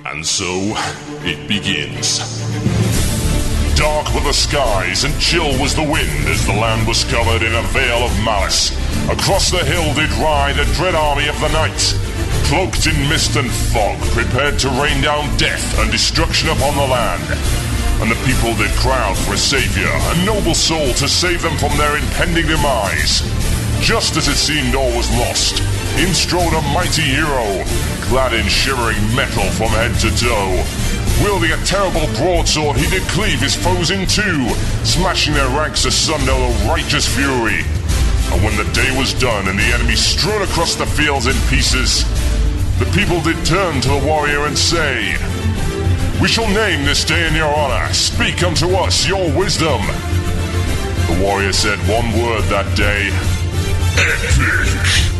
And so, it begins. Dark were the skies and chill was the wind as the land was covered in a veil of malice. Across the hill did ride a dread army of the night, cloaked in mist and fog, prepared to rain down death and destruction upon the land. And the people did crowd for a savior, a noble soul to save them from their impending demise. Just as it seemed all was lost, in strode a mighty hero, clad in shivering metal from head to toe. Wielding a terrible broadsword, he did cleave his foes in two, smashing their ranks asunder with righteous fury. And when the day was done and the enemy strewn across the fields in pieces, the people did turn to the warrior and say, "We shall name this day in your honor. Speak unto us your wisdom." The warrior said one word that day: epic.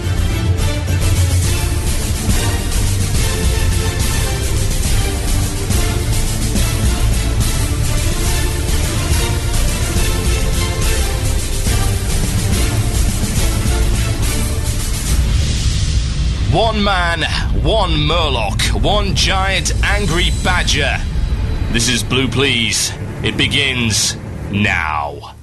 One man, one murloc, one giant angry badger. This is Blue Plz. It begins now.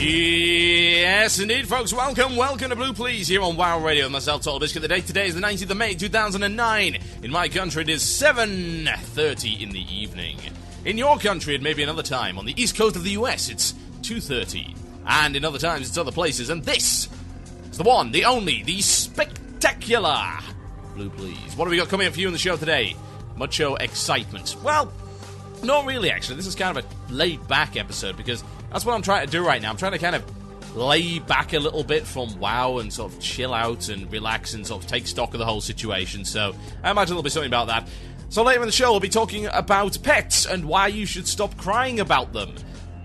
Yes, indeed, folks. Welcome to Blue Plz here on WoW Radio with myself, TotalBiscuit. The date today is the 19th of May, 2009. In my country, it is 7:30 in the evening. In your country, it may be another time. On the east coast of the US, it's 2:30. And in other times, it's other places. And this is the one, the only, the spectacular Blue Plz. What have we got coming up for you on the show today? Mucho excitement. Well, not really, actually. This is kind of a laid-back episode because that's what I'm trying to do right now. I'm trying to kind of lay back a little bit from WoW and sort of chill out and relax and sort of take stock of the whole situation. So I imagine there'll be something about that. So later in the show, we'll be talking about pets and why you should stop crying about them.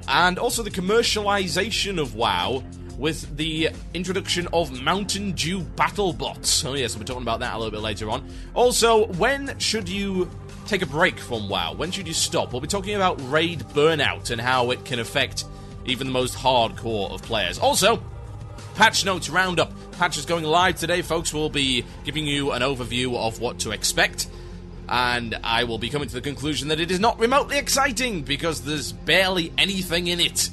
And also the commercialization of WoW with the introduction of Mountain Dew battle bots. Oh yes, we'll be talking about that a little bit later on. Also, when should you take a break from WoW? When should you stop? We'll be talking about raid burnout and how it can affect even the most hardcore of players. Also, patch notes roundup. Patch is going live today, folks. We'll be giving you an overview of what to expect. And I will be coming to the conclusion that it is not remotely exciting because there's barely anything in it.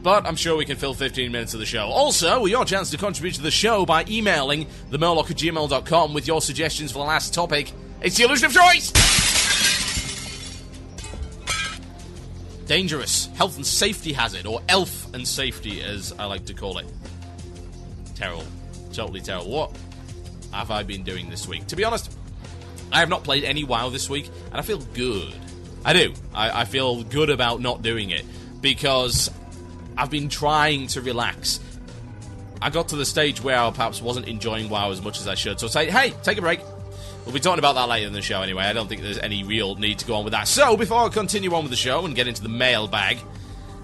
But I'm sure we can fill 15 minutes of the show. Also, your chance to contribute to the show by emailing themurloc@gmail.com with your suggestions for the last topic. It's the illusion of choice! Dangerous. Health and safety hazard, or elf and safety, as I like to call it. Terrible. Totally terrible. What have I been doing this week? To be honest, I have not played any WoW this week, and I feel good. I do. I feel good about not doing it, because I've been trying to relax. I got to the stage where I perhaps wasn't enjoying WoW as much as I should, so say, hey, take a break. We'll be talking about that later in the show anyway. I don't think there's any real need to go on with that. So, before I continue on with the show and get into the mailbag,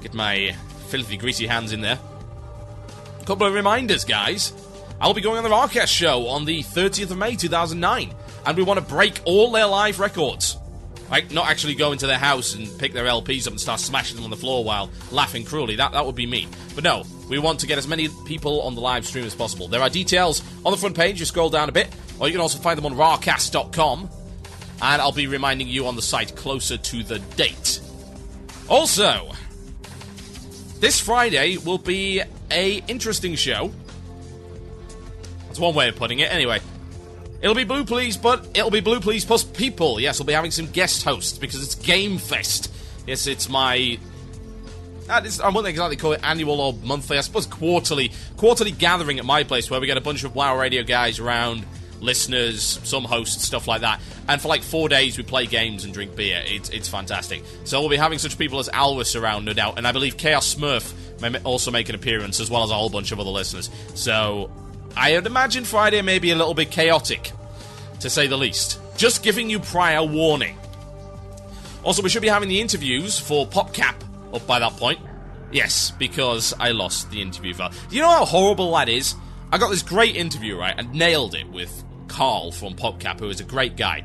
get my filthy, greasy hands in there, a couple of reminders, guys. I'll be going on the Shoutcast show on the 30th of May, 2009, and we want to break all their live records. Like, not actually go into their house and pick their LPs up and start smashing them on the floor while laughing cruelly. That would be mean. But no, we want to get as many people on the live stream as possible. There are details on the front page. You scroll down a bit. Or you can also find them on rawcast.com. And I'll be reminding you on the site closer to the date. Also, this Friday will be a interesting show. That's one way of putting it. Anyway, it'll be Blue Plz, but it'll be Blue Plz plus people. Yes, we'll be having some guest hosts because it's Game Fest. Yes, it's my... I wouldn't exactly call it annual or monthly. I suppose quarterly gathering at my place where we get a bunch of WoW Radio guys around, listeners, some hosts, stuff like that. And for like 4 days we play games and drink beer. It's fantastic. So we'll be having such people as Alvis around, no doubt. And I believe Chaos Smurf may also make an appearance, as well as a whole bunch of other listeners. So I would imagine Friday may be a little bit chaotic, to say the least. Just giving you prior warning. Also, we should be having the interviews for PopCap up by that point. Yes, because I lost the interview file. Do you know how horrible that is? I got this great interview, right, and nailed it with Carl from PopCap, who is a great guy.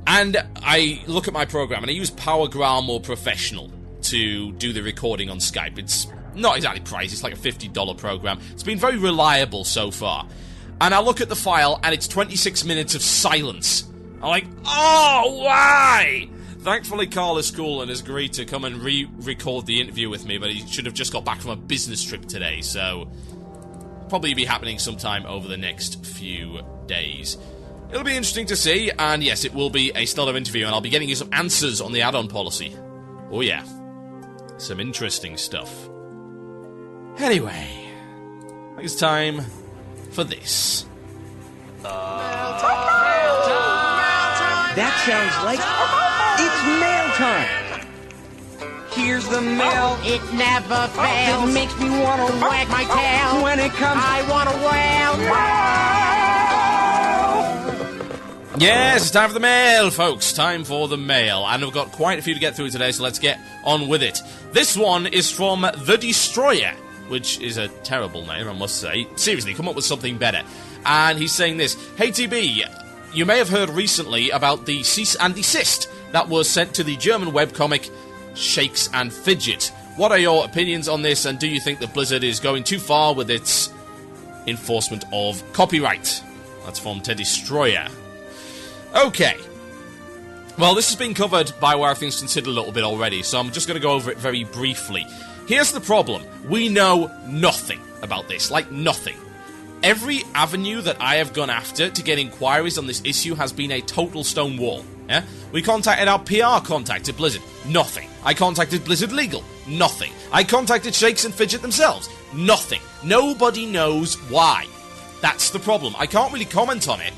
And I look at my program, and I use PowerGram or Professional to do the recording on Skype. It's not exactly pricey, it's like a $50 program. It's been very reliable so far. And I look at the file, and it's 26 minutes of silence. I'm like, oh, why? Thankfully, Carl is cool and has agreed to come and re-record the interview with me, but he should have just got back from a business trip today, so probably be happening sometime over the next few days. It'll be interesting to see, and yes, it will be a stellar interview, and I'll be getting you some answers on the add-on policy. Oh yeah, some interesting stuff. Anyway, I think it's time for this. That sounds like it's mail time. Here's the mail. It never fails. It makes me want to wag my tail. When it comes, I want to wail. Yes, it's time for the mail, folks. Time for the mail. And we've got quite a few to get through today, so let's get on with it. This one is from The Destroyer, which is a terrible name, I must say. Seriously, come up with something better. And he's saying this: Hey TB, you may have heard recently about the cease and desist that was sent to the German webcomic Shakes and Fidget. What are your opinions on this, and do you think that Blizzard is going too far with its enforcement of copyright? That's from Ted Destroyer. Okay. Well, this has been covered by Where Things Considered a little bit already, so I'm just going to go over it very briefly. Here's the problem. We know nothing about this. Like, nothing. Every avenue that I have gone after to get inquiries on this issue has been a total stone wall. Yeah? We contacted our PR contact at Blizzard. Nothing. I contacted Blizzard Legal. Nothing. I contacted Shakes and Fidget themselves. Nothing. Nobody knows why. That's the problem. I can't really comment on it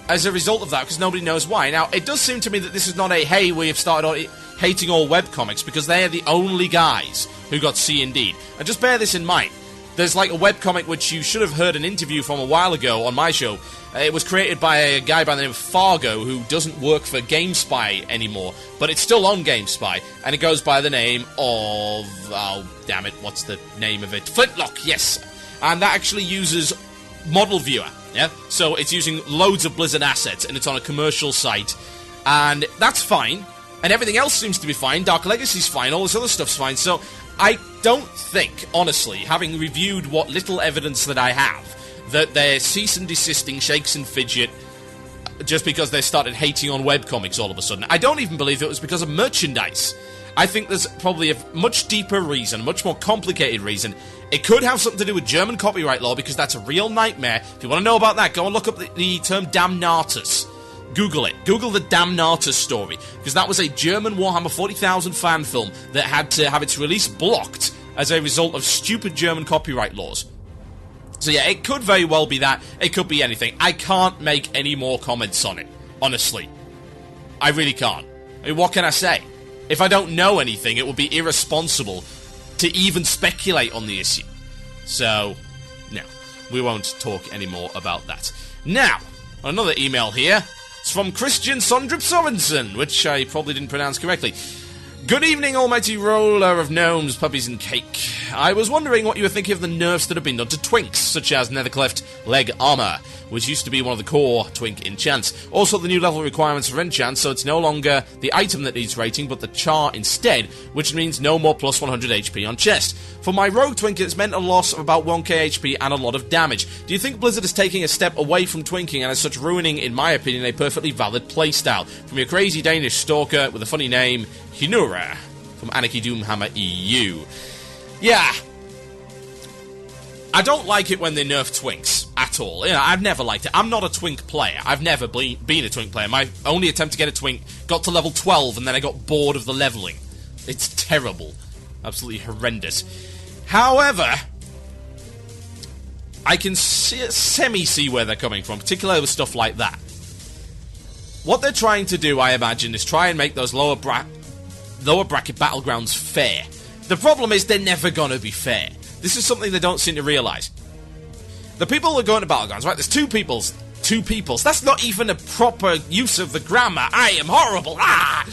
as a result of that, because nobody knows why. Now, it does seem to me that this is not a, hey, we have started hating all webcomics, because they are the only guys who got C&D'd. And just bear this in mind. There's like a webcomic which you should have heard an interview from a while ago on my show. It was created by a guy by the name of Fargo, who doesn't work for GameSpy anymore, but it's still on GameSpy, and it goes by the name of, oh, damn it, what's the name of it? Flintlock, yes. And that actually uses Model Viewer, yeah? So it's using loads of Blizzard assets, and it's on a commercial site, and that's fine, and everything else seems to be fine. Dark Legacy's fine, all this other stuff's fine, so I don't think, honestly, having reviewed what little evidence that I have, that they're cease and desisting Shakes and Fidget just because they started hating on webcomics all of a sudden. I don't even believe it was because of merchandise. I think there's probably a much deeper reason, a much more complicated reason. It could have something to do with German copyright law, because that's a real nightmare. If you want to know about that, go and look up the term Damnatus. Google it. Google the Damnatus story, because that was a German Warhammer 40,000 fan film that had to have its release blocked as a result of stupid German copyright laws. So yeah, it could very well be that. It could be anything. I can't make any more comments on it, honestly. I really can't. I mean, what can I say? If I don't know anything, it would be irresponsible to even speculate on the issue. So, no, we won't talk anymore about that. Now, another email here. It's from Christian Sondrup Sorensen, which I probably didn't pronounce correctly. Good evening, almighty roller of gnomes, puppies and cake. I was wondering what you were thinking of the nerfs that have been done to twinks, such as Nethercleft Leg Armor, which used to be one of the core twink enchants. Also, the new level requirements for enchants, so it's no longer the item that needs rating, but the char instead, which means no more plus 100 HP on chest. For my rogue twink, it's meant a loss of about 1k HP and a lot of damage. Do you think Blizzard is taking a step away from twinking and as such ruining, in my opinion, a perfectly valid playstyle? From your crazy Danish stalker with a funny name, Hinura, from Anarchy Doomhammer EU. Yeah. I don't like it when they nerf twinks at all. You know, I've never liked it. I'm not a twink player. I've never been a twink player. My only attempt to get a twink got to level 12 and then I got bored of the leveling. It's terrible. Absolutely horrendous. However, I can semi-see where they're coming from, particularly with stuff like that. What they're trying to do, I imagine, is try and make those lower bracket battlegrounds fair. The problem is they're never going to be fair. This is something they don't seem to realise. The people who are going to battlegrounds, right, there's two peoples. That's not even a proper use of the grammar. I am horrible. Ah!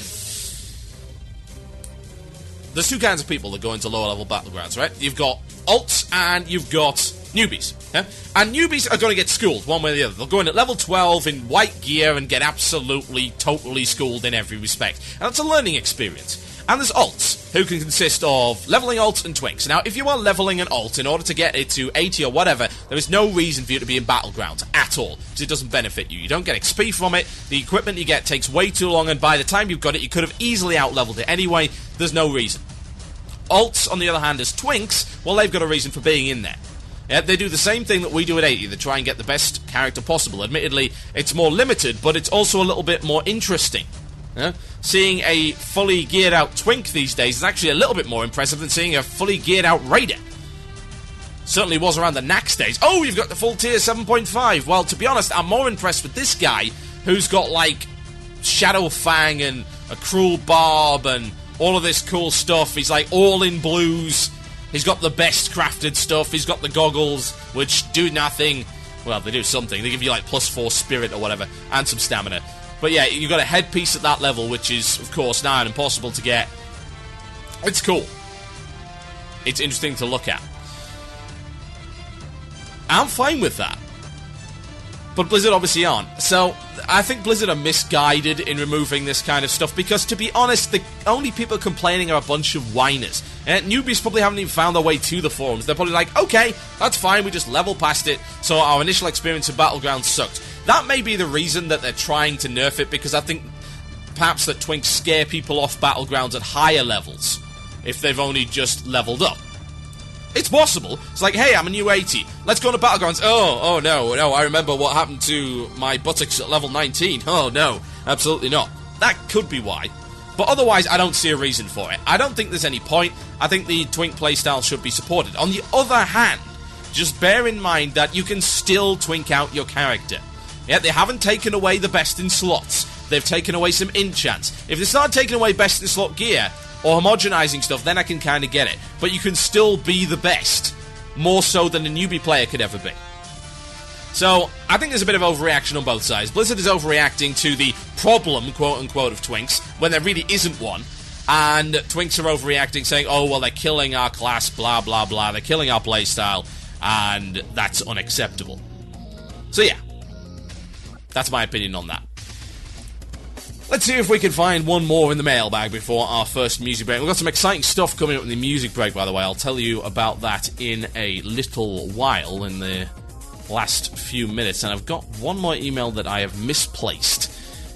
there's two kinds of people that go into lower level battlegrounds, right? You've got alts and you've got newbies. Yeah? And newbies are going to get schooled one way or the other. They'll go in at level 12 in white gear and get absolutely, totally schooled in every respect. And it's a learning experience. And there's alts, who can consist of leveling alts and twinks. Now, if you are leveling an alt in order to get it to 80 or whatever, there is no reason for you to be in Battlegrounds at all, because it doesn't benefit you. You don't get XP from it, the equipment you get takes way too long, and by the time you've got it, you could have easily out-leveled it anyway. There's no reason. Alts, on the other hand, as twinks, well, they've got a reason for being in there. Yeah, they do the same thing that we do at 80. They try and get the best character possible. Admittedly, it's more limited, but it's also a little bit more interesting. Yeah? Seeing a fully geared out twink these days is actually a little bit more impressive than seeing a fully geared out raider. Certainly was around the Nax days. Oh, you've got the full tier 7.5. Well, to be honest, I'm more impressed with this guy who's got, like, Shadow Fang and a Cruel Barb and all of this cool stuff. He's, like, all in blues. He's got the best crafted stuff. He's got the goggles, which do nothing. Well, they do something. They give you, like, +4 spirit or whatever, and some stamina. But yeah, you've got a headpiece at that level, which is, of course, now impossible to get. It's cool. It's interesting to look at. I'm fine with that. But Blizzard obviously aren't. So, I think Blizzard are misguided in removing this kind of stuff, because, to be honest, the only people complaining are a bunch of whiners. Newbies probably haven't even found their way to the forums. They're probably like, okay, that's fine, we just level past it, so our initial experience of Battlegrounds sucked. That may be the reason that they're trying to nerf it, because I think perhaps that twinks scare people off Battlegrounds at higher levels, if they've only just leveled up. It's possible. It's like, hey, I'm a new 80. Let's go to Battlegrounds. Oh, no, I remember what happened to my buttocks at level 19. Oh, no, absolutely not. That could be why. But otherwise, I don't see a reason for it. I don't think there's any point. I think the twink playstyle should be supported. On the other hand, just bear in mind that you can still twink out your character. Yeah, they haven't taken away the best in slots. They've taken away some enchants. If they start taking away best in slot gear, or homogenizing stuff, then I can kind of get it. But you can still be the best, more so than a newbie player could ever be. So, I think there's a bit of overreaction on both sides. Blizzard is overreacting to the problem, quote-unquote, of twinks, when there really isn't one. And twinks are overreacting, saying, oh, well, they're killing our class, blah, blah, blah. They're killing our playstyle, and that's unacceptable. So, yeah. That's my opinion on that. Let's see if we can find one more in the mailbag before our first music break. We've got some exciting stuff coming up in the music break, by the way. I'll tell you about that in a little while, in the last few minutes. And I've got one more email that I have misplaced.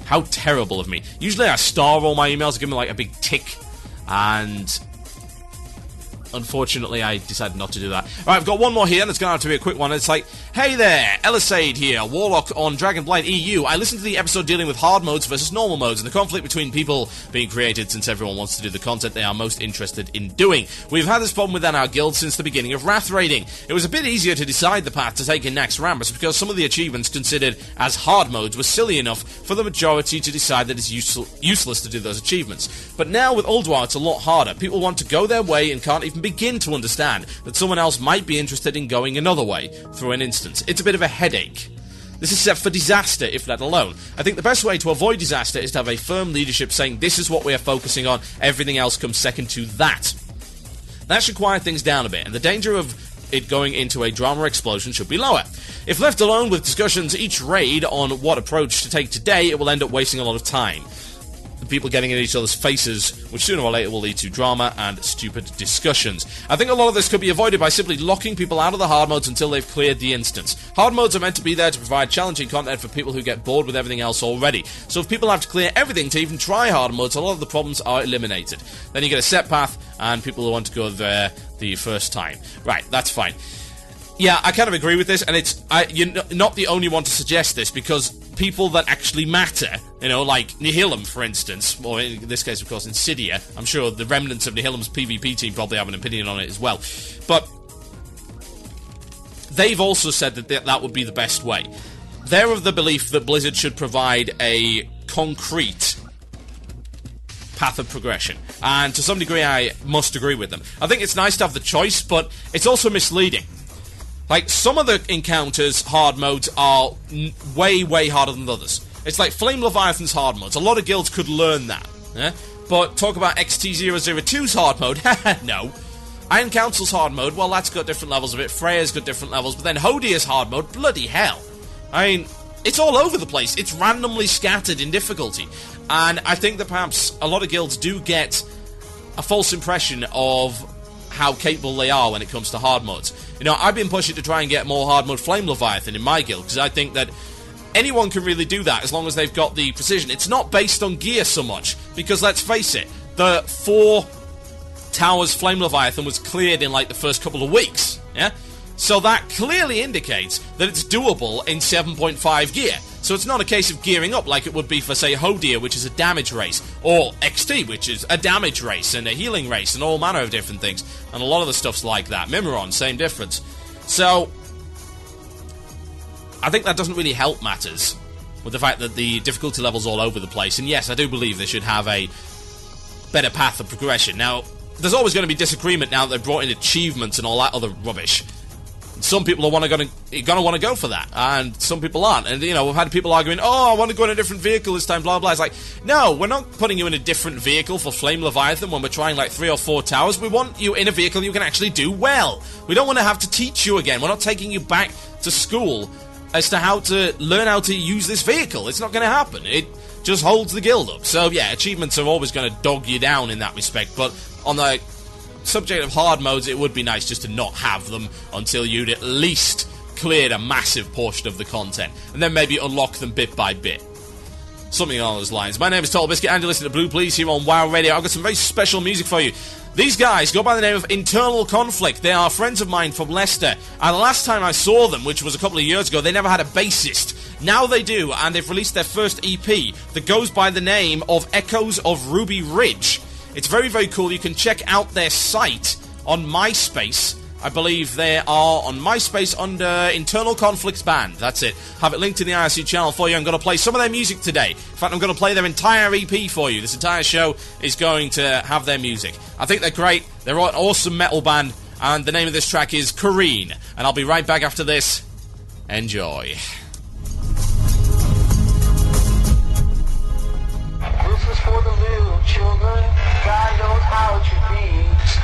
How terrible of me. Usually I star all my emails, give me like a big tick, and unfortunately, I decided not to do that. Alright, I've got one more here, and it's going to have to be a quick one. It's like, hey there, Elisade here, Warlock on Dragonblight EU. I listened to the episode dealing with hard modes versus normal modes, and the conflict between people being created since everyone wants to do the content they are most interested in doing. We've had this problem within our guild since the beginning of Wrath Raiding. It was a bit easier to decide the path to take in Nax Rambus, because some of the achievements considered as hard modes were silly enough for the majority to decide that it's useless to do those achievements. But now with Ulduar, it's a lot harder. People want to go their way and can't even begin to understand that someone else might be interested in going another way through an instance. It's a bit of a headache. This is set for disaster, if let alone. I think the best way to avoid disaster is to have a firm leadership saying this is what we are focusing on, everything else comes second to that. That should quiet things down a bit, and the danger of it going into a drama explosion should be lower. If left alone with discussions each raid on what approach to take today, it will end up wasting a lot of time. The people getting in each other's faces, which sooner or later will lead to drama and stupid discussions. I think a lot of this could be avoided by simply locking people out of the hard modes until they've cleared the instance. Hard modes are meant to be there to provide challenging content for people who get bored with everything else already. So if people have to clear everything to even try hard modes, a lot of the problems are eliminated. Then you get a set path, and people who want to go there the first time. Right, that's fine. Yeah, I kind of agree with this, and you're not the only one to suggest this, because people that actually matter, like Nihilum, for instance, or in this case, of course, Insidia, I'm sure the remnants of Nihilum's PvP team probably have an opinion on it as well, but they've also said that that would be the best way. They're of the belief that Blizzard should provide a concrete path of progression, and to some degree I must agree with them. I think it's nice to have the choice, but it's also misleading. Like, some of the encounters, hard modes, are way, way harder than others. It's like Flame Leviathan's hard modes. A lot of guilds could learn that. Yeah? But talk about XT002's hard mode. No. Iron Council's hard mode, well, that's got different levels of it. Freya's got different levels. But then Hodier's hard mode, bloody hell. I mean, it's all over the place. It's randomly scattered in difficulty. And I think that perhaps a lot of guilds do get a false impression of how capable they are when it comes to hard modes. You know, I've been pushing to try and get more hard mode Flame Leviathan in my guild, because I think that anyone can really do that as long as they've got the precision. It's not based on gear so much, because let's face it, the 4 towers Flame Leviathan was cleared in like the first couple of weeks, yeah? So that clearly indicates that it's doable in 7.5 gear. So it's not a case of gearing up like it would be for, say, Hodier, which is a damage race, or XT, which is a damage race and a healing race and all manner of different things. And a lot of the stuff's like that. Mimiron, same difference. So I think that doesn't really help matters with the fact that the difficulty level's all over the place. And yes, I do believe they should have a better path of progression. Now, there's always going to be disagreement now that they've brought in achievements and all that other rubbish. Some people are going to want to go for that, and some people aren't. And, you know, we've had people arguing, oh, I want to go in a different vehicle this time, blah, blah. It's like, no, we're not putting you in a different vehicle for Flame Leviathan when we're trying like 3 or 4 towers. We want you in a vehicle you can actually do well. We don't want to have to teach you again. We're not taking you back to school as to how to learn how to use this vehicle. It's not going to happen. It just holds the guild up. So, yeah, achievements are always going to dog you down in that respect, but on the subject of hard modes, it would be nice just to not have them until you'd at least cleared a massive portion of the content, and then maybe unlock them bit by bit. Something along those lines. My name is TotalBiscuit, and you're listening to Blue Plz here on WoW Radio. I've got some very special music for you. These guys go by the name of Internal Conflict. They are friends of mine from Leicester, and the last time I saw them, which was a couple of years ago, they never had a bassist. Now they do, and they've released their first EP that goes by the name of Echoes of Ruby Ridge. It's very, very cool. You can check out their site on MySpace. I believe they are on MySpace under Internal Conflicts Band. That's it. Have it linked in the IRC channel for you. I'm going to play some of their music today. In fact, I'm going to play their entire EP for you. This entire show is going to have their music. I think they're great. They're an awesome metal band. And the name of this track is Kareen. And I'll be right back after this. Enjoy. This is for the little children. God knows how it should be.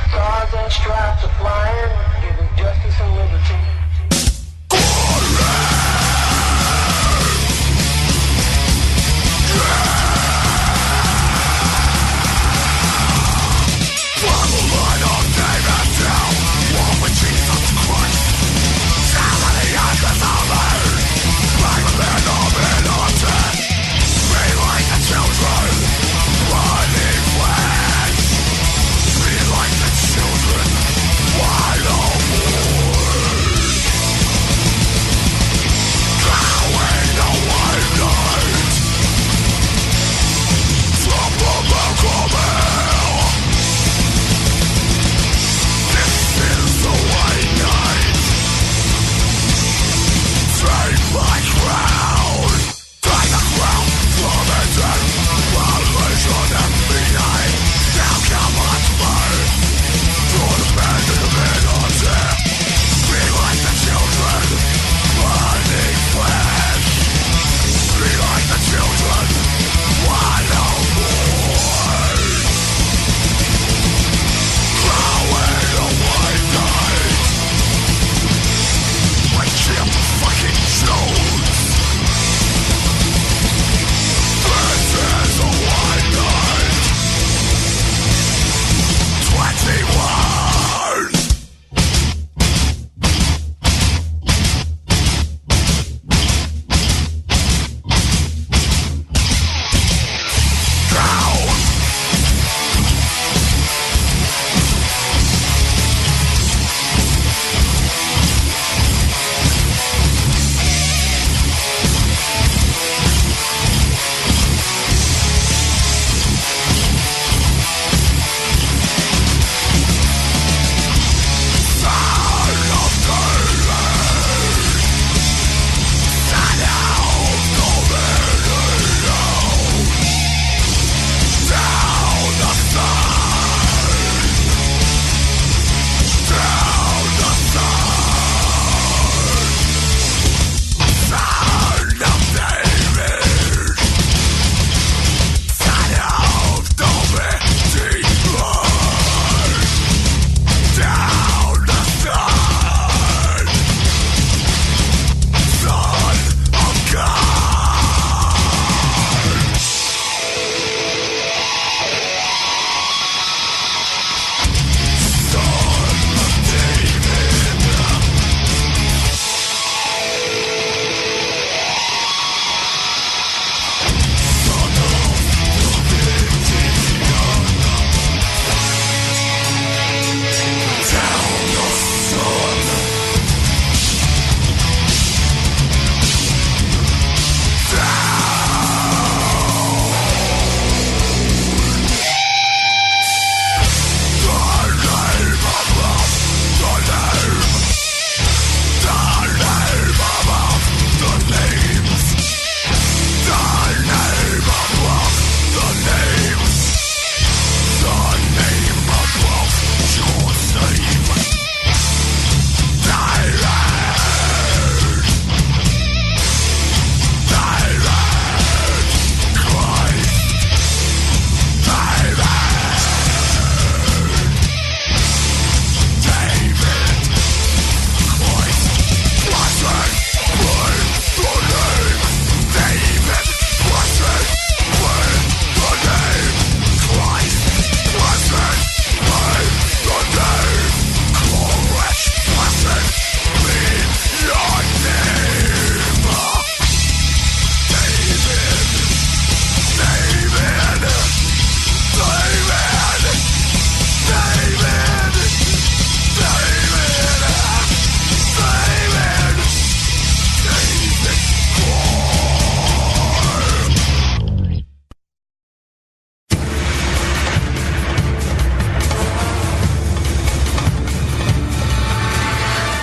Stars and stripes are flying, giving justice and liberty. Why the war?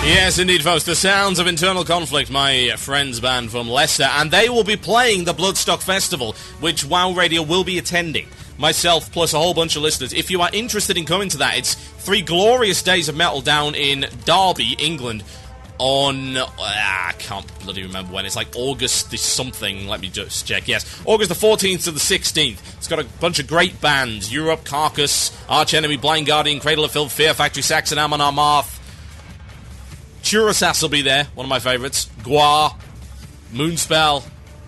Yes, indeed, folks. The sounds of Internal Conflict, my friends band from Leicester, and they will be playing the Bloodstock Festival, which WoW Radio will be attending. Myself, plus a whole bunch of listeners. If you are interested in coming to that, it's 3 glorious days of metal down in Derby, England, on... I can't bloody remember when. It's like August the something. Let me just check. Yes, August the 14th to the 16th. It's got a bunch of great bands. Europe, Carcass, Arch Enemy, Blind Guardian, Cradle of Filth, Fear Factory, Saxon, Amon Amarth. Churasas will be there, one of my favourites. Gua, Moonspell.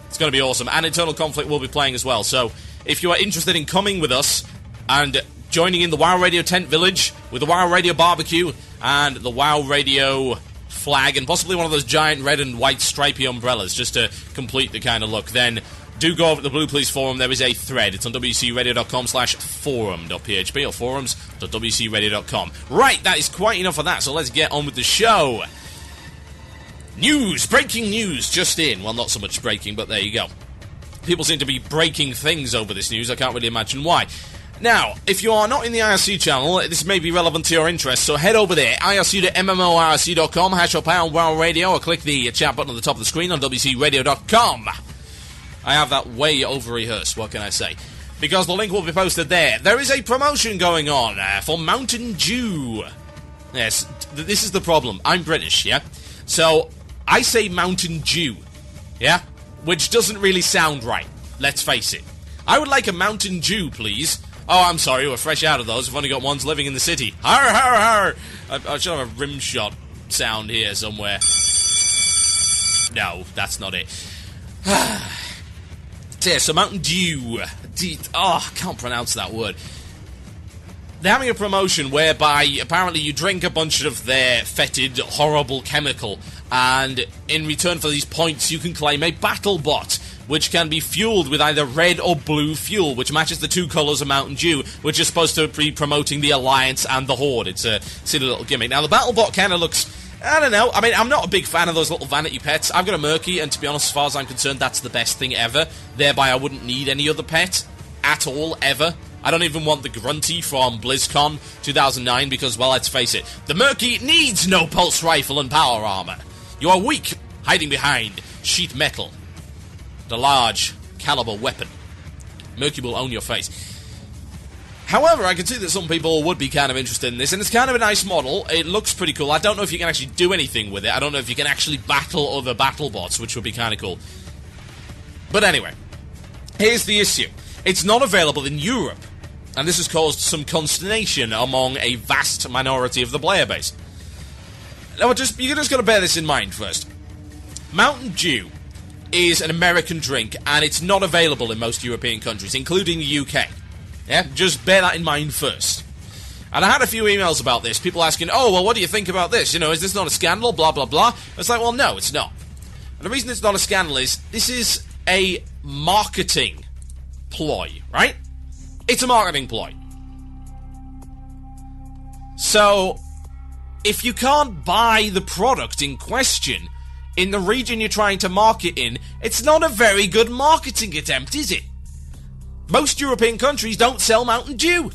It's going to be awesome. And Internal Conflict will be playing as well. So, if you are interested in coming with us and joining in the WoW Radio Tent Village with the WoW Radio Barbecue and the WoW Radio flag and possibly one of those giant red and white stripy umbrellas just to complete the kind of look, then do go over to the Blue Plz forum. There is a thread. It's on wcradio.com/forum.php or forums.wcradio.com. Right, that is quite enough of that, so let's get on with the show. News! Breaking news just in. Well, not so much breaking, but there you go. People seem to be breaking things over this news. I can't really imagine why. Now, if you are not in the IRC channel, this may be relevant to your interests, so head over there, irc.mmorc.com, # WoW Radio, or click the chat button at the top of the screen on wcradio.com. I have that way over-rehearsed, what can I say? Because the link will be posted there. There is a promotion going on for Mountain Dew. Yes, this is the problem. I'm British, yeah? So, I say Mountain Dew, yeah? Which doesn't really sound right, let's face it. I would like a Mountain Dew, please. Oh, I'm sorry, we're fresh out of those. We've only got ones living in the city. Har, har, har! I should have a rim shot sound here somewhere. No, that's not it. So Mountain Dew. I can't pronounce that word. They're having a promotion whereby apparently you drink a bunch of their fetid, horrible chemical, and in return for these points you can claim a battle bot, which can be fueled with either red or blue fuel, which matches the 2 colours of Mountain Dew, which is supposed to be promoting the Alliance and the Horde. It's a silly little gimmick. Now, the battle bot kind of looks... I don't know. I mean, I'm not a big fan of those little vanity pets. I've got a Murky, and to be honest, as far as I'm concerned, that's the best thing ever. Thereby, I wouldn't need any other pet at all, ever. I don't even want the Grunty from BlizzCon 2009 because, well, let's face it, the Murky needs no pulse rifle and power armor. You are weak, hiding behind sheet metal. The large caliber weapon. Murky will own your face. However, I can see that some people would be kind of interested in this, and it's kind of a nice model. It looks pretty cool. I don't know if you can actually do anything with it. I don't know if you can actually battle other battle bots, which would be kind of cool. But anyway, here's the issue. It's not available in Europe, and this has caused some consternation among a vast minority of the player base. Now, you just got to bear this in mind first. Mountain Dew is an American drink, and it's not available in most European countries, including the UK. Yeah, just bear that in mind first. And I had a few emails about this, people asking, oh, well, what do you think about this? You know, is this not a scandal, blah, blah, blah? It's like, well, no, it's not. And the reason it's not a scandal is, this is a marketing ploy, right? It's a marketing ploy. So, if you can't buy the product in question in the region you're trying to market in, it's not a very good marketing attempt, is it? Most European countries don't sell Mountain Dew.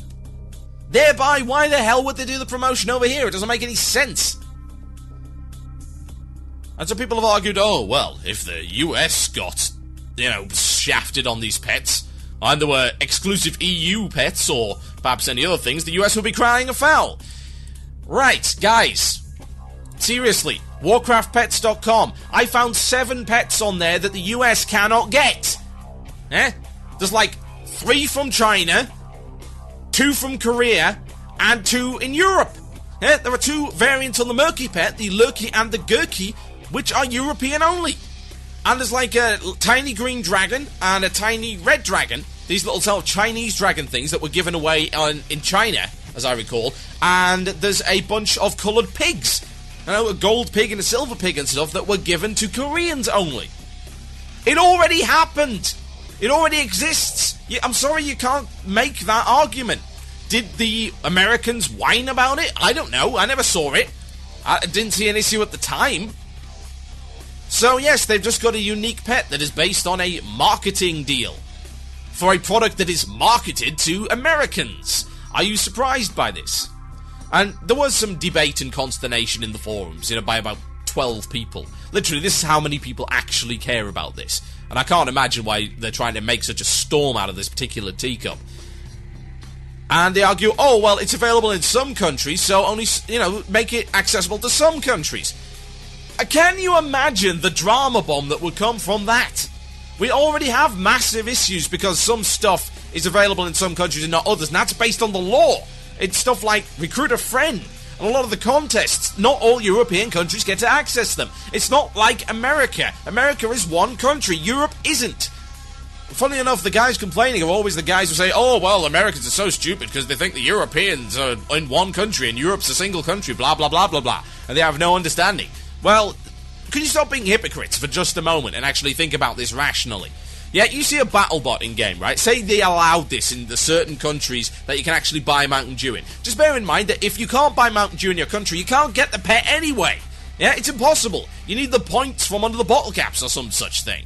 Thereby, why the hell would they do the promotion over here? It doesn't make any sense. And so people have argued, oh, well, if the US got, shafted on these pets, and there were exclusive EU pets, or perhaps any other things, the US would be crying foul. Right, guys. Seriously, WarcraftPets.com. I found 7 pets on there that the US cannot get. There's like 3 from China, 2 from Korea, and 2 in Europe. There are 2 variants on the Murky pet, the Lurky and the Gurky, which are European only. And there's like a tiny green dragon and a tiny red dragon, these little sort of Chinese dragon things that were given away in China, as I recall, and there's a bunch of coloured pigs. A gold pig and a silver pig and stuff that were given to Koreans only. It already happened. It already exists. I'm sorry you can't make that argument. Did the Americans whine about it? I don't know. I never saw it. I didn't see an issue at the time. So yes, they've just got a unique pet that is based on a marketing deal for a product that is marketed to Americans. Are you surprised by this? And there was some debate and consternation in the forums, by about 12 people. Literally, this is how many people actually care about this. And I can't imagine why they're trying to make such a storm out of this particular teacup. And they argue, oh, well, it's available in some countries, so only, make it accessible to some countries. Can you imagine the drama bomb that would come from that? We already have massive issues because some stuff is available in some countries and not others, and that's based on the law. It's stuff like Recruit a Friend, and a lot of the contests, not all European countries get to access them. It's not like America. America is one country, Europe isn't. Funny enough, the guys complaining are always the guys who say, oh, well, Americans are so stupid because they think the Europeans are in one country and Europe's a single country, blah, blah, blah, blah, blah, and they have no understanding. Well, could you stop being hypocrites for just a moment and actually think about this rationally? Yeah, you see a battle bot in-game, right? Say they allowed this in the certain countries that you can actually buy Mountain Dew in. Just bear in mind that if you can't buy Mountain Dew in your country, you can't get the pet anyway. Yeah, it's impossible. You need the points from under the bottle caps or some such thing.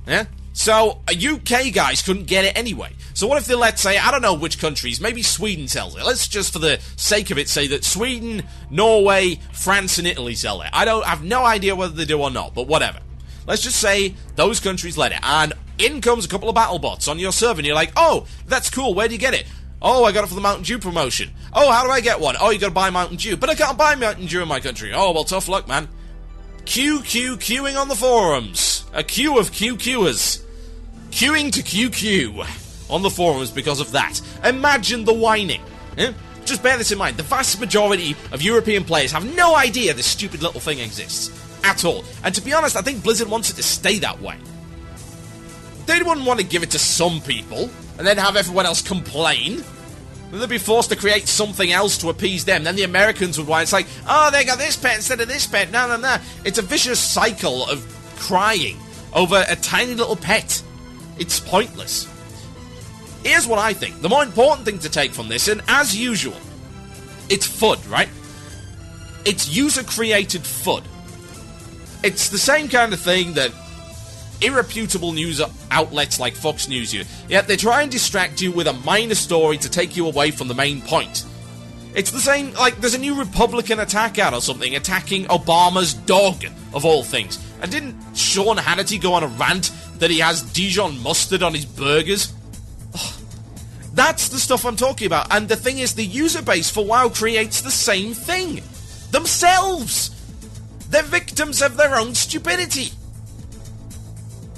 Yeah? So, UK guys couldn't get it anyway. So what if they, let's say, I don't know which countries, maybe Sweden sells it. Let's just, for the sake of it, say that Sweden, Norway, France, and Italy sell it. I have no idea whether they do or not, but whatever. Let's just say those countries let it, and in comes a couple of battle bots on your server, and you're like, oh, that's cool, where do you get it? Oh, I got it for the Mountain Dew promotion. Oh, how do I get one? Oh, you gotta buy Mountain Dew. But I can't buy Mountain Dew in my country. Oh, well, tough luck, man. Queuing on the forums. A queue of QQers. Queuing to QQ on the forums because of that. Imagine the whining. Eh? Just bear this in mind. The vast majority of European players have no idea this stupid little thing exists. At all. And to be honest, I think Blizzard wants it to stay that way. They wouldn't want to give it to some people and then have everyone else complain. They'd be forced to create something else to appease them. Then the Americans would whine. It's like, oh, they got this pet instead of this pet. No. It's a vicious cycle of crying over a tiny little pet. It's pointless. Here's what I think. The more important thing to take from this, and as usual, it's FUD, right? It's user-created FUD. It's the same kind of thing that irreputable news outlets like Fox News do. Yet they try and distract you with a minor story to take you away from the main point. It's the same, like there's a new Republican attack out or something, attacking Obama's dog, of all things. And didn't Sean Hannity go on a rant that he has Dijon mustard on his burgers? Ugh. That's the stuff I'm talking about. And the thing is, the user base for WoW creates the same thing. Themselves! They're victims of their own stupidity.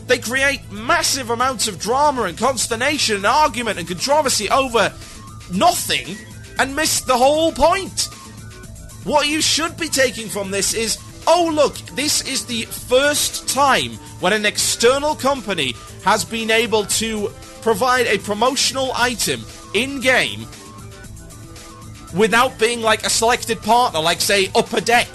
They create massive amounts of drama and consternation and argument and controversy over nothing and miss the whole point. What you should be taking from this is, oh look, this is the first time when an external company has been able to provide a promotional item in-game without being like a selected partner, like say Upper Deck,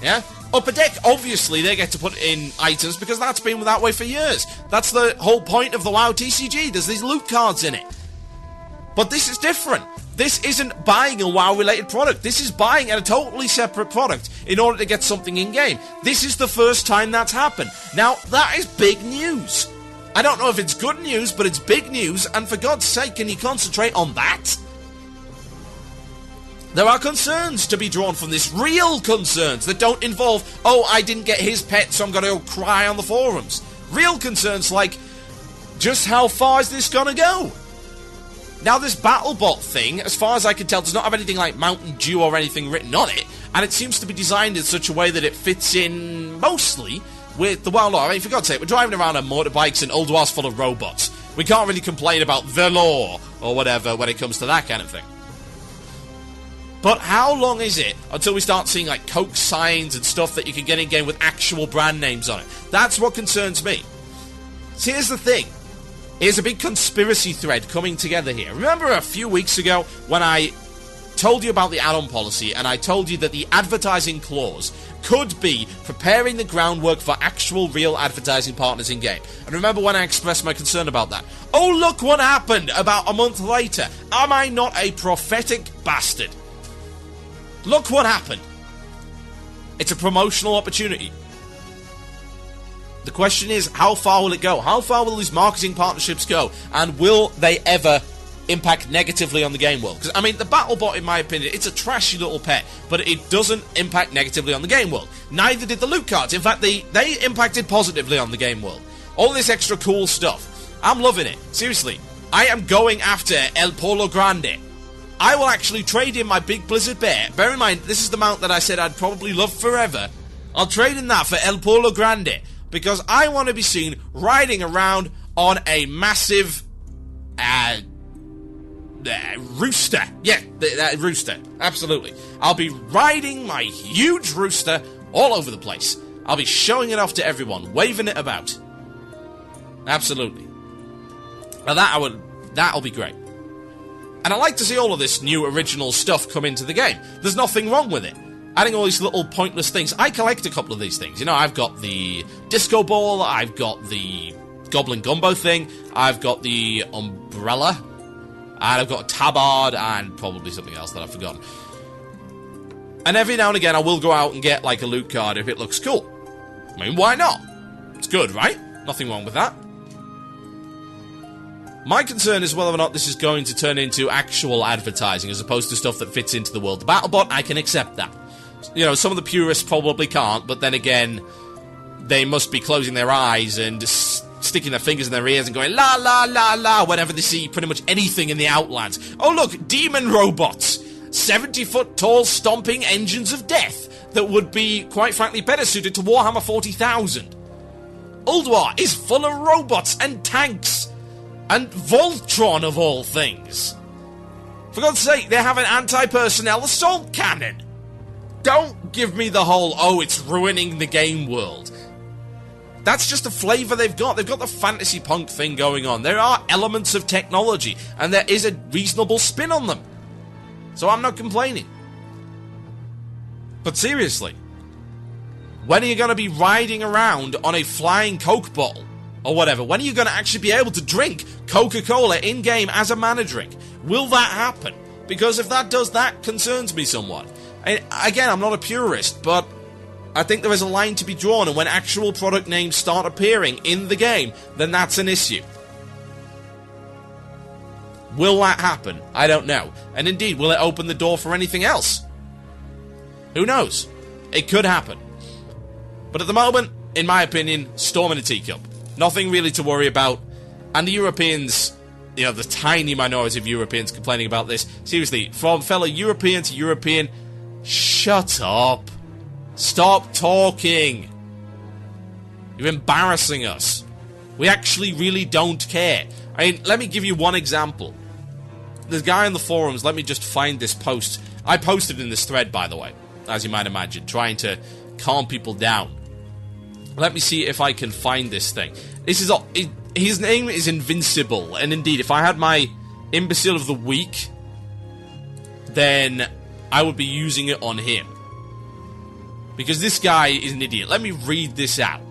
yeah? Upper Deck, obviously, they get to put in items because that's been that way for years. That's the whole point of the WoW TCG. There's these loot cards in it. But this is different. This isn't buying a WoW-related product. This is buying a totally separate product in order to get something in-game. This is the first time that's happened. Now, that is big news. I don't know if it's good news, but it's big news, and for God's sake, can you concentrate on that? There are concerns to be drawn from this, real concerns that don't involve, oh, I didn't get his pet, so I'm going to go cry on the forums. Real concerns like, just how far is this going to go? Now, this BattleBot thing, as far as I can tell, does not have anything like Mountain Dew or anything written on it, and it seems to be designed in such a way that it fits in mostly with the WoW law. I mean, for God's sake, we're driving around on motorbikes in Ulduar's full of robots. We can't really complain about the law or whatever when it comes to that kind of thing. But how long is it until we start seeing like Coke signs and stuff that you can get in-game with actual brand names on it? That's what concerns me. So here's the thing. Here's a big conspiracy thread coming together here. Remember a few weeks ago when I told you about the add-on policy and I told you that the advertising clause could be preparing the groundwork for actual real advertising partners in-game? And remember when I expressed my concern about that? Oh, look what happened about a month later. Am I not a prophetic bastard? Look what happened. It's a promotional opportunity. The question is, how far will it go? How far will these marketing partnerships go? And will they ever impact negatively on the game world. Because, I mean, the BattleBot, in my opinion, it's a trashy little pet, but it doesn't impact negatively on the game world. Neither did the loot cards. In fact, they impacted positively on the game world. All this extra cool stuff. I'm loving it. Seriously. I am going after El Polo Grande. I will actually trade in my big Blizzard Bear. Bear in mind, this is the mount that I said I'd probably love forever. I'll trade in that for El Polo Grande, because I want to be seen riding around on a massive rooster. Yeah, that rooster. Absolutely. I'll be riding my huge rooster all over the place. I'll be showing it off to everyone, waving it about. Absolutely. Now that'll be great. And I like to see all of this new original stuff come into the game. There's nothing wrong with it. Adding all these little pointless things. I collect a couple of these things. You know, I've got the disco ball, I've got the goblin gumbo thing, I've got the umbrella, and I've got a tabard, and probably something else that I've forgotten. And every now and again I will go out and get like a loot card if it looks cool. I mean, why not? It's good, right? Nothing wrong with that. My concern is whether or not this is going to turn into actual advertising as opposed to stuff that fits into the world. The BattleBot, I can accept that. You know, some of the purists probably can't, but then again, they must be closing their eyes and sticking their fingers in their ears and going la la la la whenever they see pretty much anything in the Outlands. Oh look, demon robots! 70-foot tall stomping engines of death that would be, quite frankly, better suited to Warhammer 40,000. Ulduar is full of robots and tanks! And Voltron, of all things. For God's sake, they have an anti-personnel assault cannon. Don't give me the whole, oh, it's ruining the game world. That's just the flavour they've got. They've got the fantasy punk thing going on. There are elements of technology, and there is a reasonable spin on them. So I'm not complaining. But seriously, when are you going to be riding around on a flying Coke bottle? Or whatever. When are you going to actually be able to drink Coca-Cola in-game as a mana drink? Will that happen? Because if that does, that concerns me somewhat. Again, I'm not a purist, but I think there is a line to be drawn, and when actual product names start appearing in the game, then that's an issue. Will that happen? I don't know. And indeed, will it open the door for anything else? Who knows? It could happen. But at the moment, in my opinion, storm in a teacup. Nothing really to worry about. And the Europeans, you know, the tiny minority of Europeans complaining about this. Seriously, from fellow European to European, shut up. Stop talking. You're embarrassing us. We actually really don't care. I mean, let me give you one example. There's a guy on the forums, let me just find this post. I posted in this thread, by the way, as you might imagine, trying to calm people down. Let me see if I can find this thing. This is his name is Invincible, and indeed, if I had my Imbecile of the Week, then I would be using it on him. Because this guy is an idiot. Let me read this out.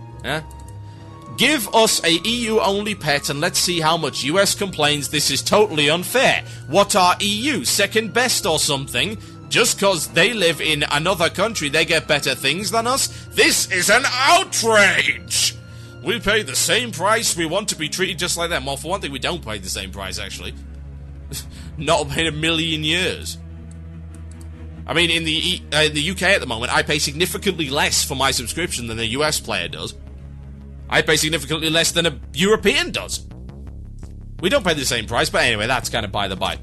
Give us a EU-only pet and let's see how much US complains this is totally unfair. What are EU, second best or something? Just cause they live in another country, they get better things than us? This is an outrage! We pay the same price, we want to be treated just like them. Well, for one thing, we don't pay the same price, actually. Not in a million years. I mean, in the UK at the moment, I pay significantly less for my subscription than a US player does. I pay significantly less than a European does. We don't pay the same price, but anyway, that's kind of by the by.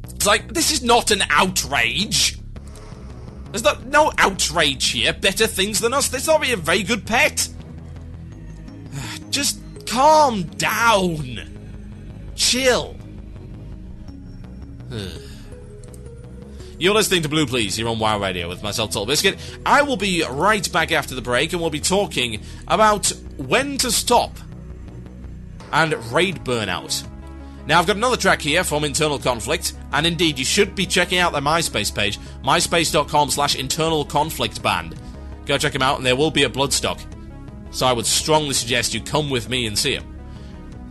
It's like, this is not an outrage. There's no outrage here. Better things than us. This is not a very good pet. Just calm down. Chill. You're listening to Blue Plz here on WoW Radio with myself, TotalBiscuit. I will be right back after the break, and we'll be talking about when to stop and raid burnout. Now, I've got another track here from Internal Conflict, and indeed, you should be checking out their MySpace page, myspace.com/internalconflictband. Go check them out, and there will be a Bloodstock. So I would strongly suggest you come with me and see him.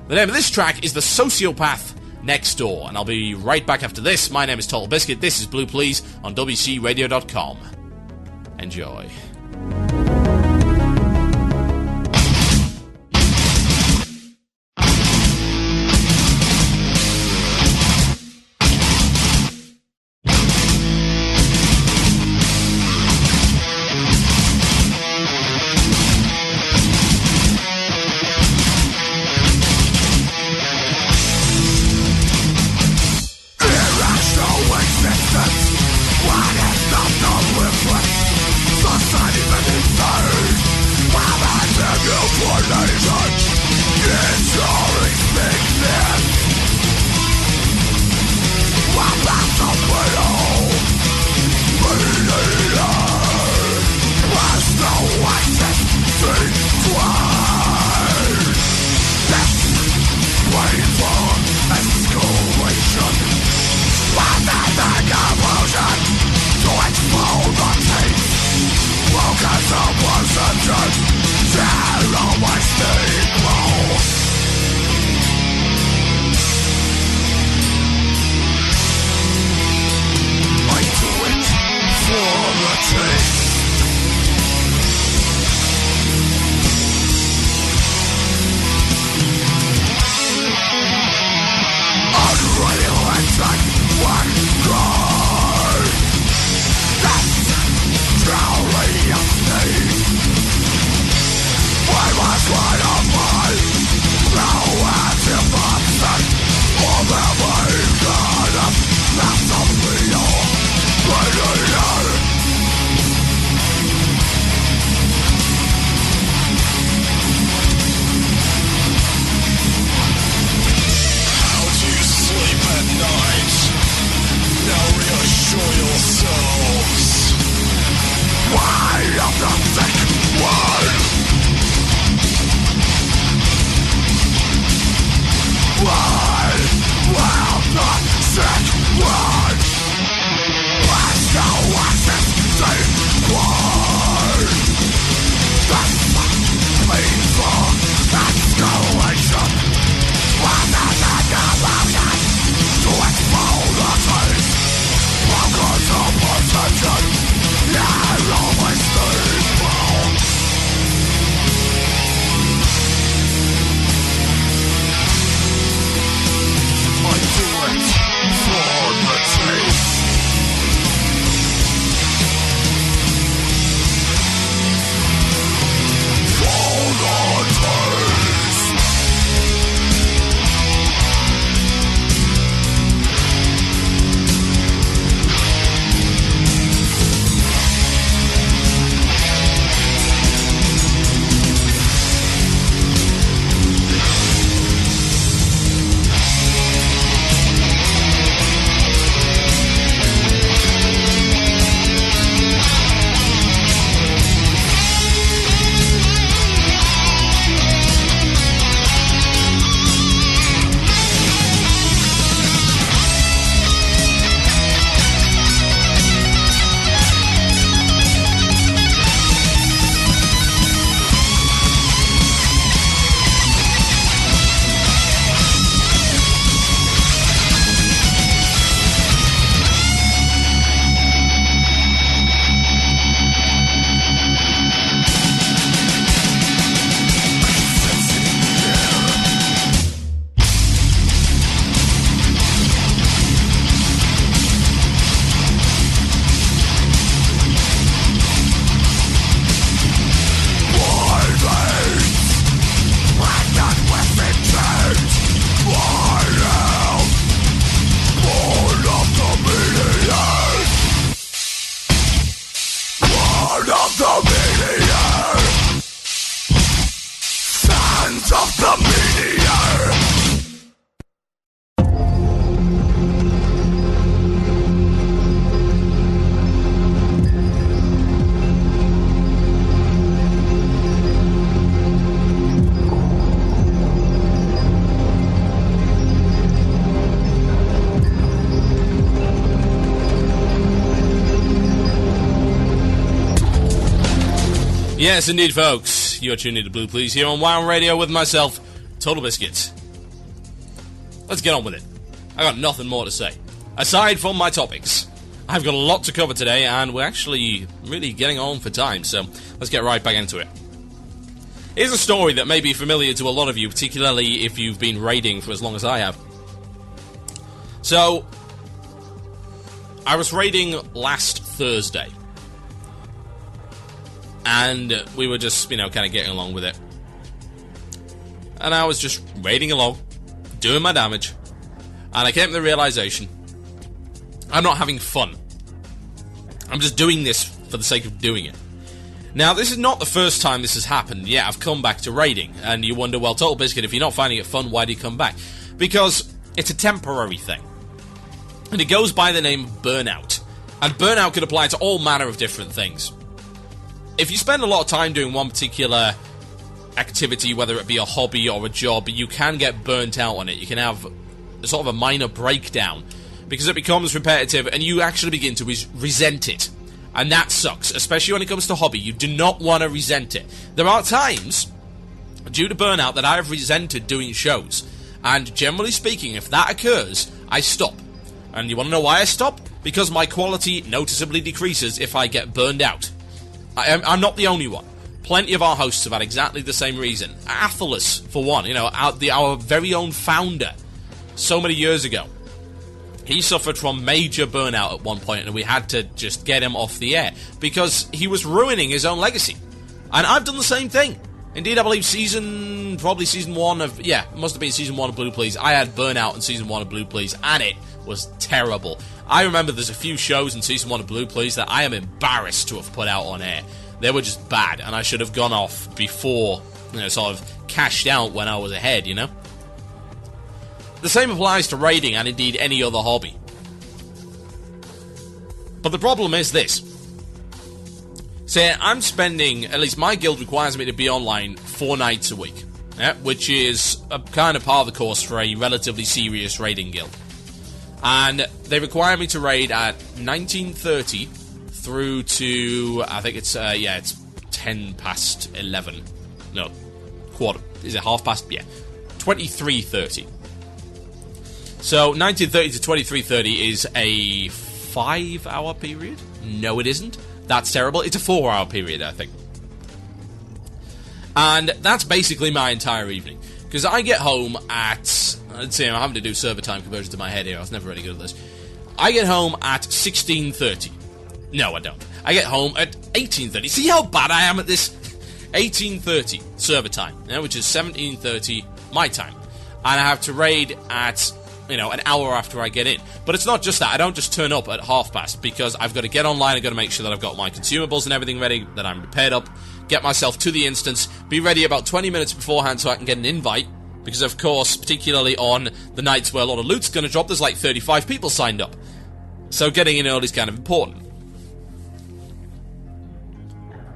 The name of this track is The Sociopath Next Door, and I'll be right back after this. My name is TotalBiscuit. This is Blue Plz on WCRadio.com. Enjoy. Yes, indeed, folks. You are tuned into Blue Plz here on WoW Radio with myself, TotalBiscuit. Let's get on with it. I got nothing more to say. Aside from my topics, I've got a lot to cover today, and we're actually really getting on for time, so let's get right back into it. Here's a story that may be familiar to a lot of you, particularly if you've been raiding for as long as I have. So, I was raiding last Thursday. And we were just, kind of getting along with it. And I was just raiding along, doing my damage. And I came to the realization, I'm not having fun. I'm just doing this for the sake of doing it. Now, this is not the first time this has happened. Yeah, I've come back to raiding. And you wonder, well, TotalBiscuit, if you're not finding it fun, why do you come back? Because it's a temporary thing. And it goes by the name burnout. And burnout could apply to all manner of different things. If you spend a lot of time doing one particular activity, whether it be a hobby or a job, you can get burnt out on it. You can have sort of a minor breakdown because it becomes repetitive and you actually begin to resent it. And that sucks, especially when it comes to hobby. You do not want to resent it. There are times, due to burnout, that I have resented doing shows. And generally speaking, if that occurs, I stop. And you want to know why I stop? Because my quality noticeably decreases if I get burned out. I'm not the only one. Plenty of our hosts have had exactly the same reason. Athelus, for one, our very own founder, so many years ago. He suffered from major burnout at one point, and we had to just get him off the air because he was ruining his own legacy. And I've done the same thing. Indeed, I believe season 1 of... Yeah, it must have been season 1 of Blue Plz. I had burnout in season 1 of Blue Plz, and it was terrible. I remember there's a few shows in season 1 of Blue Plz that I am embarrassed to have put out on air. They were just bad, and I should have gone off before, sort of cashed out when I was ahead, The same applies to raiding and indeed any other hobby. But the problem is this. Say, I'm spending, at least my guild requires me to be online 4 nights a week, which is a kind of part of the course for a relatively serious raiding guild. And they require me to raid at 19:30 through to, I think it's 10 past 11. No, quarter. Is it half past? Yeah. 23:30. So 19:30 to 23:30 is a 5-hour period? No, it isn't. That's terrible. It's a 4-hour period, I think. And that's basically my entire evening. Because I get home at... Let's see, I'm having to do server time conversion to my head here. I was never really good at this. I get home at 16:30. No, I don't. I get home at 18:30. See how bad I am at this? 18:30 server time, which is 17:30 my time. And I have to raid at... an hour after I get in. But it's not just that. I don't just turn up at half past, because I've got to get online, I've got to make sure that I've got my consumables and everything ready, that I'm prepared up, get myself to the instance, be ready about 20 minutes beforehand so I can get an invite, because of course, particularly on the nights where a lot of loot's going to drop, there's like 35 people signed up. So getting in early is kind of important.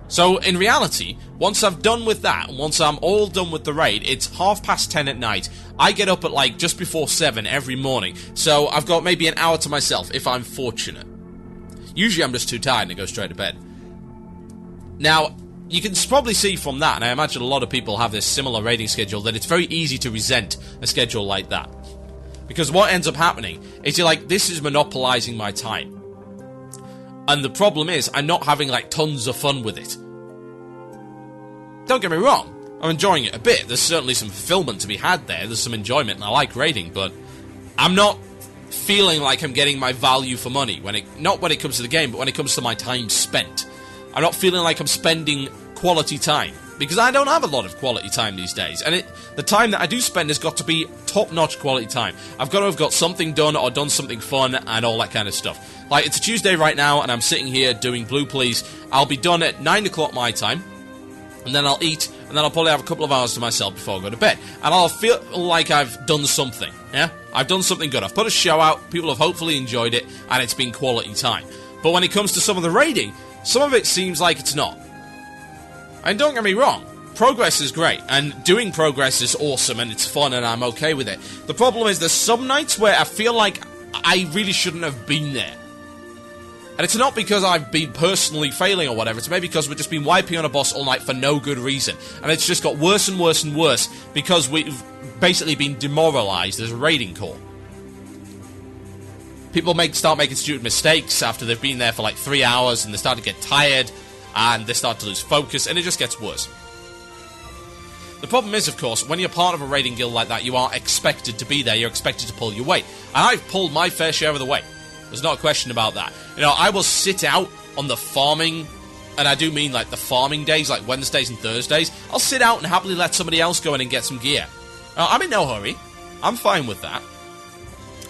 So, in reality, once I've done with that, and once I'm all done with the raid, it's 10:30 at night. I get up at just before 7 every morning, so I've got maybe an hour to myself, if I'm fortunate. Usually I'm just too tired and go straight to bed. Now, you can probably see from that, and I imagine a lot of people have this similar raiding schedule, that it's very easy to resent a schedule like that. Because what ends up happening is you're like, this is monopolizing my time. And the problem is, I'm not having tons of fun with it. Don't get me wrong, I'm enjoying it a bit. There's certainly some fulfillment to be had there. There's some enjoyment, and I like raiding, but I'm not feeling like I'm getting my value for money. Not when it comes to the game, but when it comes to my time spent. I'm not feeling like I'm spending quality time, because I don't have a lot of quality time these days. And the time that I do spend has got to be top-notch quality time. I've got to have got something done or done something fun and all that kind of stuff. It's a Tuesday right now, and I'm sitting here doing Blue Plz. I'll be done at 9 o'clock my time, and then I'll eat, and then I'll probably have a couple of hours to myself before I go to bed. And I'll feel like I've done something, yeah? I've done something good. I've put a show out, people have hopefully enjoyed it, and it's been quality time. But when it comes to some of the raiding, some of it seems like it's not. And don't get me wrong, progress is great, and doing progress is awesome, and it's fun, and I'm okay with it. The problem is there's some nights where I feel like I really shouldn't have been there. And it's not because I've been personally failing or whatever, it's maybe because we've just been wiping on a boss all night for no good reason. And it's just got worse and worse and worse because we've basically been demoralized as a raiding corps. People start making stupid mistakes after they've been there for 3 hours, and they start to get tired, and they start to lose focus, and it just gets worse. The problem is, of course, when you're part of a raiding guild like that, you are expected to be there, you're expected to pull your weight. And I've pulled my fair share of the weight. There's not a question about that. I will sit out on the farming, and I do mean the farming days, like Wednesdays and Thursdays. I'll sit out and happily let somebody else go in and get some gear. I'm in no hurry. I'm fine with that.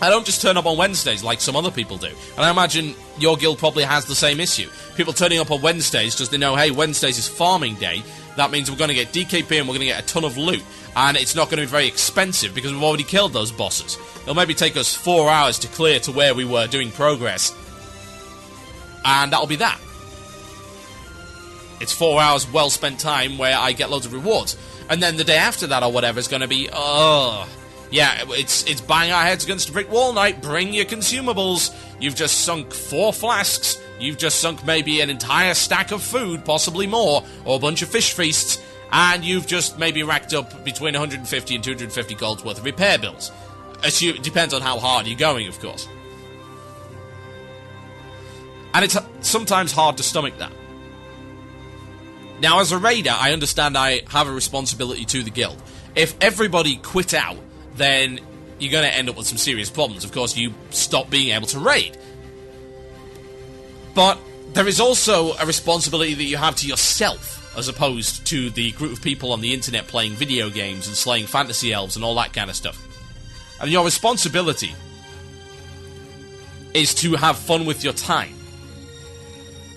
I don't just turn up on Wednesdays like some other people do. And I imagine your guild probably has the same issue. People turning up on Wednesdays because they know, hey, Wednesdays is farming day. That means we're going to get DKP and we're going to get a ton of loot. And it's not going to be very expensive because we've already killed those bosses. It'll maybe take us 4 hours to clear to where we were doing progress. And that'll be that. It's 4 hours well-spent time where I get loads of rewards. And then the day after that or whatever is going to be, yeah, it's bang our heads against a brick wall night. Bring your consumables. You've just sunk 4 flasks You've just sunk maybe an entire stack of food, possibly more, or a bunch of fish feasts, and you've just maybe racked up between 150 and 250 gold's worth of repair bills. It depends on how hard you're going, of course. And it's sometimes hard to stomach that. Now, as a raider, I understand I have a responsibility to the guild. If everybody quit out, then you're going to end up with some serious problems. Of course, you stop being able to raid. But there is also a responsibility that you have to yourself, as opposed to the group of people on the internet playing video games and slaying fantasy elves and all that kind of stuff. And your responsibility is to have fun with your time.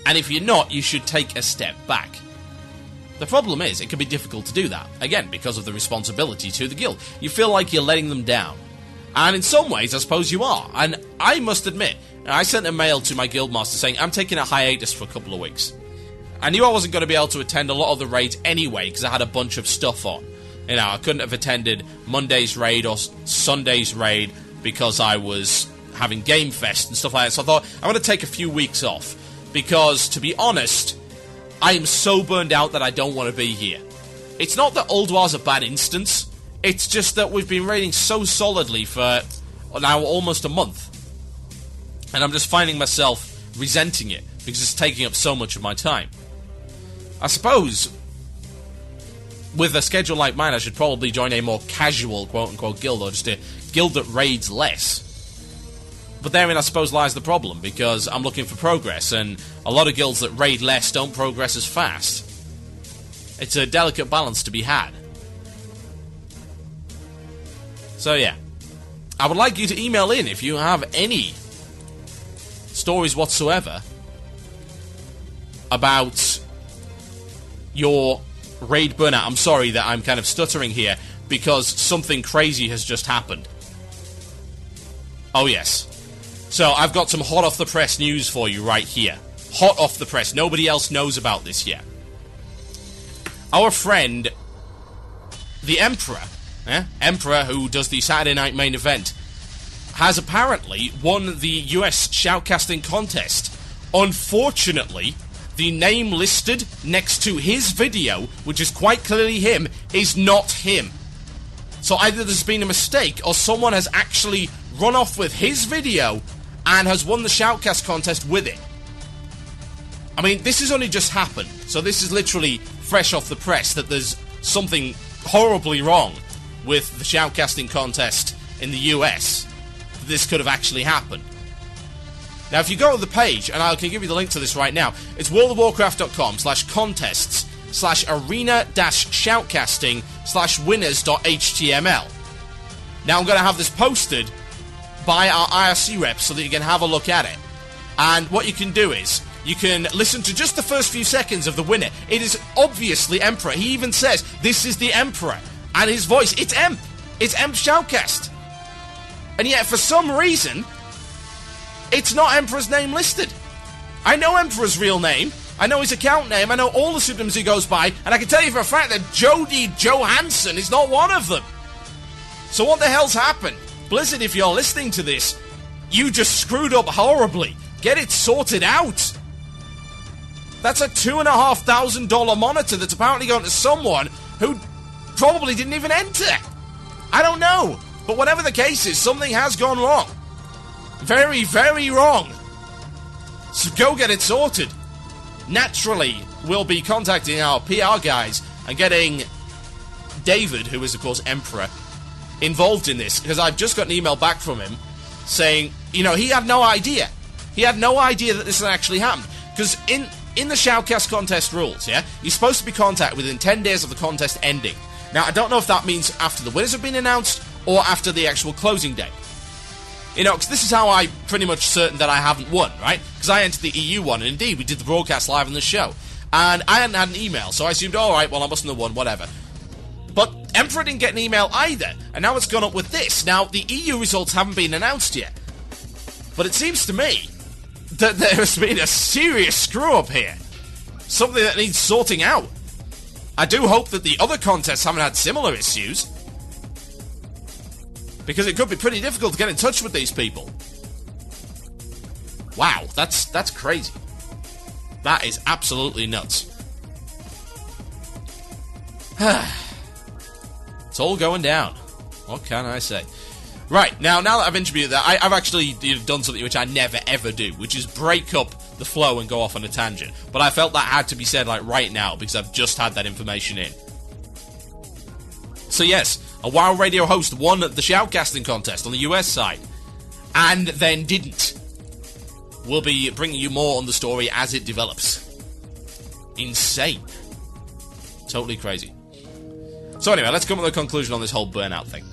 And if you're not, you should take a step back. The problem is, it can be difficult to do that. Again, because of the responsibility to the guild. You feel like you're letting them down. And in some ways, I suppose you are. And I must admit, I sent a mail to my guildmaster saying, I'm taking a hiatus for a couple of weeks. I knew I wasn't going to be able to attend a lot of the raids anyway, because I had a bunch of stuff on. You know, I couldn't have attended Monday's raid or Sunday's raid because I was having Game Fest and stuff like that. So I thought, I'm going to take a few weeks off. Because, to be honest, I am so burned out that I don't want to be here. It's not that Old War's a bad instance. It's just that we've been raiding so solidly for now almost a month. And I'm just finding myself resenting it because it's taking up so much of my time. I suppose, with a schedule like mine, I should probably join a more casual, quote-unquote, guild, or just a guild that raids less. But therein, I suppose, lies the problem, because I'm looking for progress, and a lot of guilds that raid less don't progress as fast. It's a delicate balance to be had. So, yeah. I would like you to email in if you have any stories whatsoever about your raid burnout. I'm sorry that I'm kind of stuttering here, because something crazy has just happened. Oh, yes. So, I've got some hot-off-the-press news for you right here. Hot off the press. Nobody else knows about this yet. Our friend, the Emperor, Emperor, who does the Saturday night main event, has apparently won the US Shoutcasting Contest. Unfortunately, the name listed next to his video, which is quite clearly him, is not him. So either there's been a mistake, or someone has actually run off with his video and has won the Shoutcast contest with it. I mean, this has only just happened, so this is literally fresh off the press that there's something horribly wrong with the Shoutcasting contest in the US. This could have actually happened. Now, if you go to the page, and I can give you the link to this right now, it's worldofwarcraft.com/contests/arena-shoutcasting/winners.html. Now, I'm going to have this posted by our IRC reps so that you can have a look at it. And what you can do is, you can listen to just the first few seconds of the winner. It is obviously Emperor. He even says, this is the Emperor. And his voice, it's Emp. It's Emp Shoutcast. And yet, for some reason, it's not Emperor's name listed. I know Emperor's real name. I know his account name. I know all the pseudonyms he goes by. And I can tell you for a fact that Jody Johansson is not one of them. So what the hell's happened? Blizzard, if you're listening to this, you just screwed up horribly. Get it sorted out. That's a $2,500 monitor that's apparently going to someone who probably didn't even enter. I don't know. But whatever the case is, something has gone wrong. Very, very wrong. So go get it sorted. Naturally, we'll be contacting our PR guys and getting David, who is, of course, Emperor, involved in this. Because I've just got an email back from him saying, you know, he had no idea. He had no idea that this had actually happened. Because in the Shoutcast contest rules, yeah, you're supposed to be contacted within 10 days of the contest ending. Now, I don't know if that means after the winners have been announced or after the actual closing date. You know, because this is how I'm pretty much certain that I haven't won, right? Because I entered the EU one, and indeed, we did the broadcast live on the show. And I hadn't had an email, so I assumed, alright, well, I mustn't have won, whatever. But Emperor didn't get an email either, and now it's gone up with this. Now, the EU results haven't been announced yet. But it seems to me that there has been a serious screw-up here. Something that needs sorting out. I do hope that the other contests haven't had similar issues. Because it could be pretty difficult to get in touch with these people. Wow, that's crazy. That is absolutely nuts. It's all going down. What can I say? Right, now that I've introduced that, I've actually done something which I never ever do, which is break up the flow and go off on a tangent. But I felt that had to be said right now, because I've just had that information in. So yes, a WoW Radio host won the Shoutcasting Contest on the US side, and then didn't. We'll be bringing you more on the story as it develops. Insane. Totally crazy. So anyway, let's come to the conclusion on this whole burnout thing.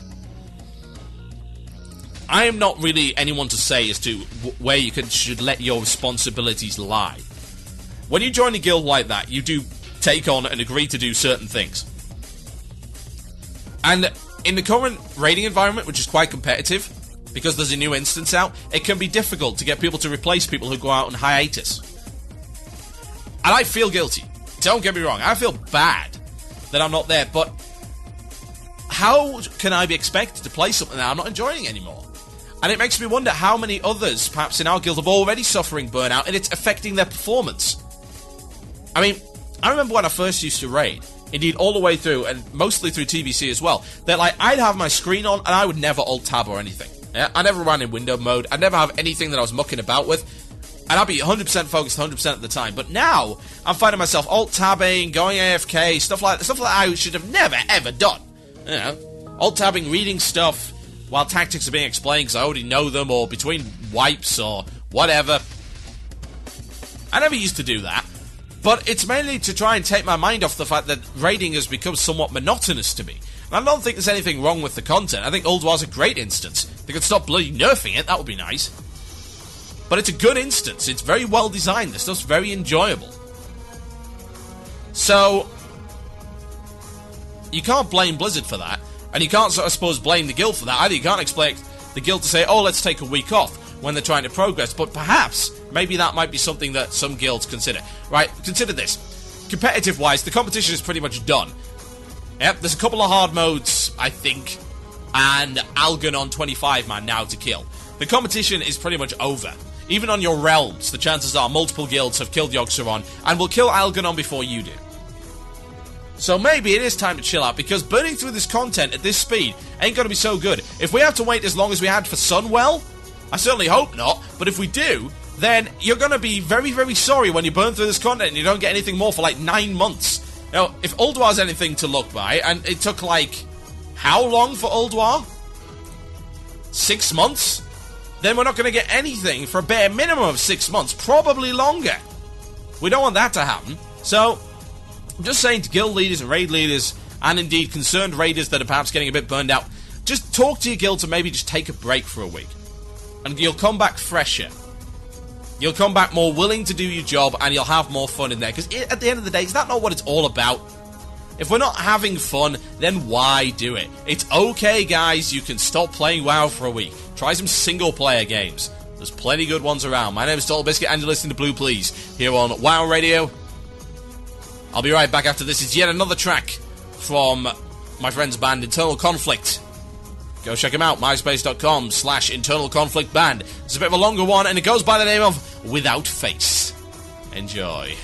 I am not really anyone to say as to where you should let your responsibilities lie. When you join a guild like that, you do take on and agree to do certain things. And in the current raiding environment, which is quite competitive, because there's a new instance out, it can be difficult to get people to replace people who go out on hiatus. And I feel guilty. Don't get me wrong, I feel bad that I'm not there, but how can I be expected to play something that I'm not enjoying anymore? And it makes me wonder how many others, perhaps in our guild, are already suffering burnout, and it's affecting their performance. I mean, I remember when I first used to raid, indeed all the way through, and mostly through TBC as well, that I'd have my screen on, and I would never alt-tab or anything. Yeah? I never ran in window mode, I'd never have anything that I was mucking about with, and I'd be 100% focused 100% of the time. But now, I'm finding myself alt-tabbing, going AFK, stuff like that I should have never, ever done. You know, alt-tabbing, reading stuff, while tactics are being explained because I already know them, or between wipes or whatever. I never used to do that, but it's mainly to try and take my mind off the fact that raiding has become somewhat monotonous to me. And I don't think there's anything wrong with the content. I think Old War's a great instance. They could stop bloody nerfing it, that would be nice. But it's a good instance, it's very well designed, the stuff's very enjoyable. So, you can't blame Blizzard for that. And you can't, I suppose, blame the guild for that either. You can't expect the guild to say, oh, let's take a week off when they're trying to progress. But perhaps, maybe that might be something that some guilds consider. Right, consider this. Competitive-wise, the competition is pretty much done. Yep, there's a couple of hard modes, I think, and Algon on 25-man now to kill. The competition is pretty much over. Even on your realms, the chances are multiple guilds have killed Yogg-Saron and will kill Algernon before you do. So maybe it is time to chill out, because burning through this content at this speed ain't going to be so good. If we have to wait as long as we had for Sunwell, I certainly hope not, but if we do, then you're going to be very, very sorry when you burn through this content and you don't get anything more for 9 months. Now, if Old War's anything to look by, and it took how long for Old War? 6 months? Then we're not going to get anything for a bare minimum of 6 months, probably longer. We don't want that to happen, so I'm just saying to guild leaders and raid leaders, and indeed concerned raiders that are perhaps getting a bit burned out, just talk to your guild to maybe just take a break for a week. And you'll come back fresher. You'll come back more willing to do your job, and you'll have more fun in there. Because at the end of the day, is that not what it's all about? If we're not having fun, then why do it? It's okay, guys, you can stop playing WoW for a week. Try some single-player games. There's plenty good ones around. My name is TotalBiscuit, and you're listening to Blue Plz here on WoW Radio. I'll be right back after this. It's yet another track from my friend's band Internal Conflict. Go check them out, myspace.com/Internal Conflict Band. It's a bit of a longer one, and it goes by the name of Without Face. Enjoy.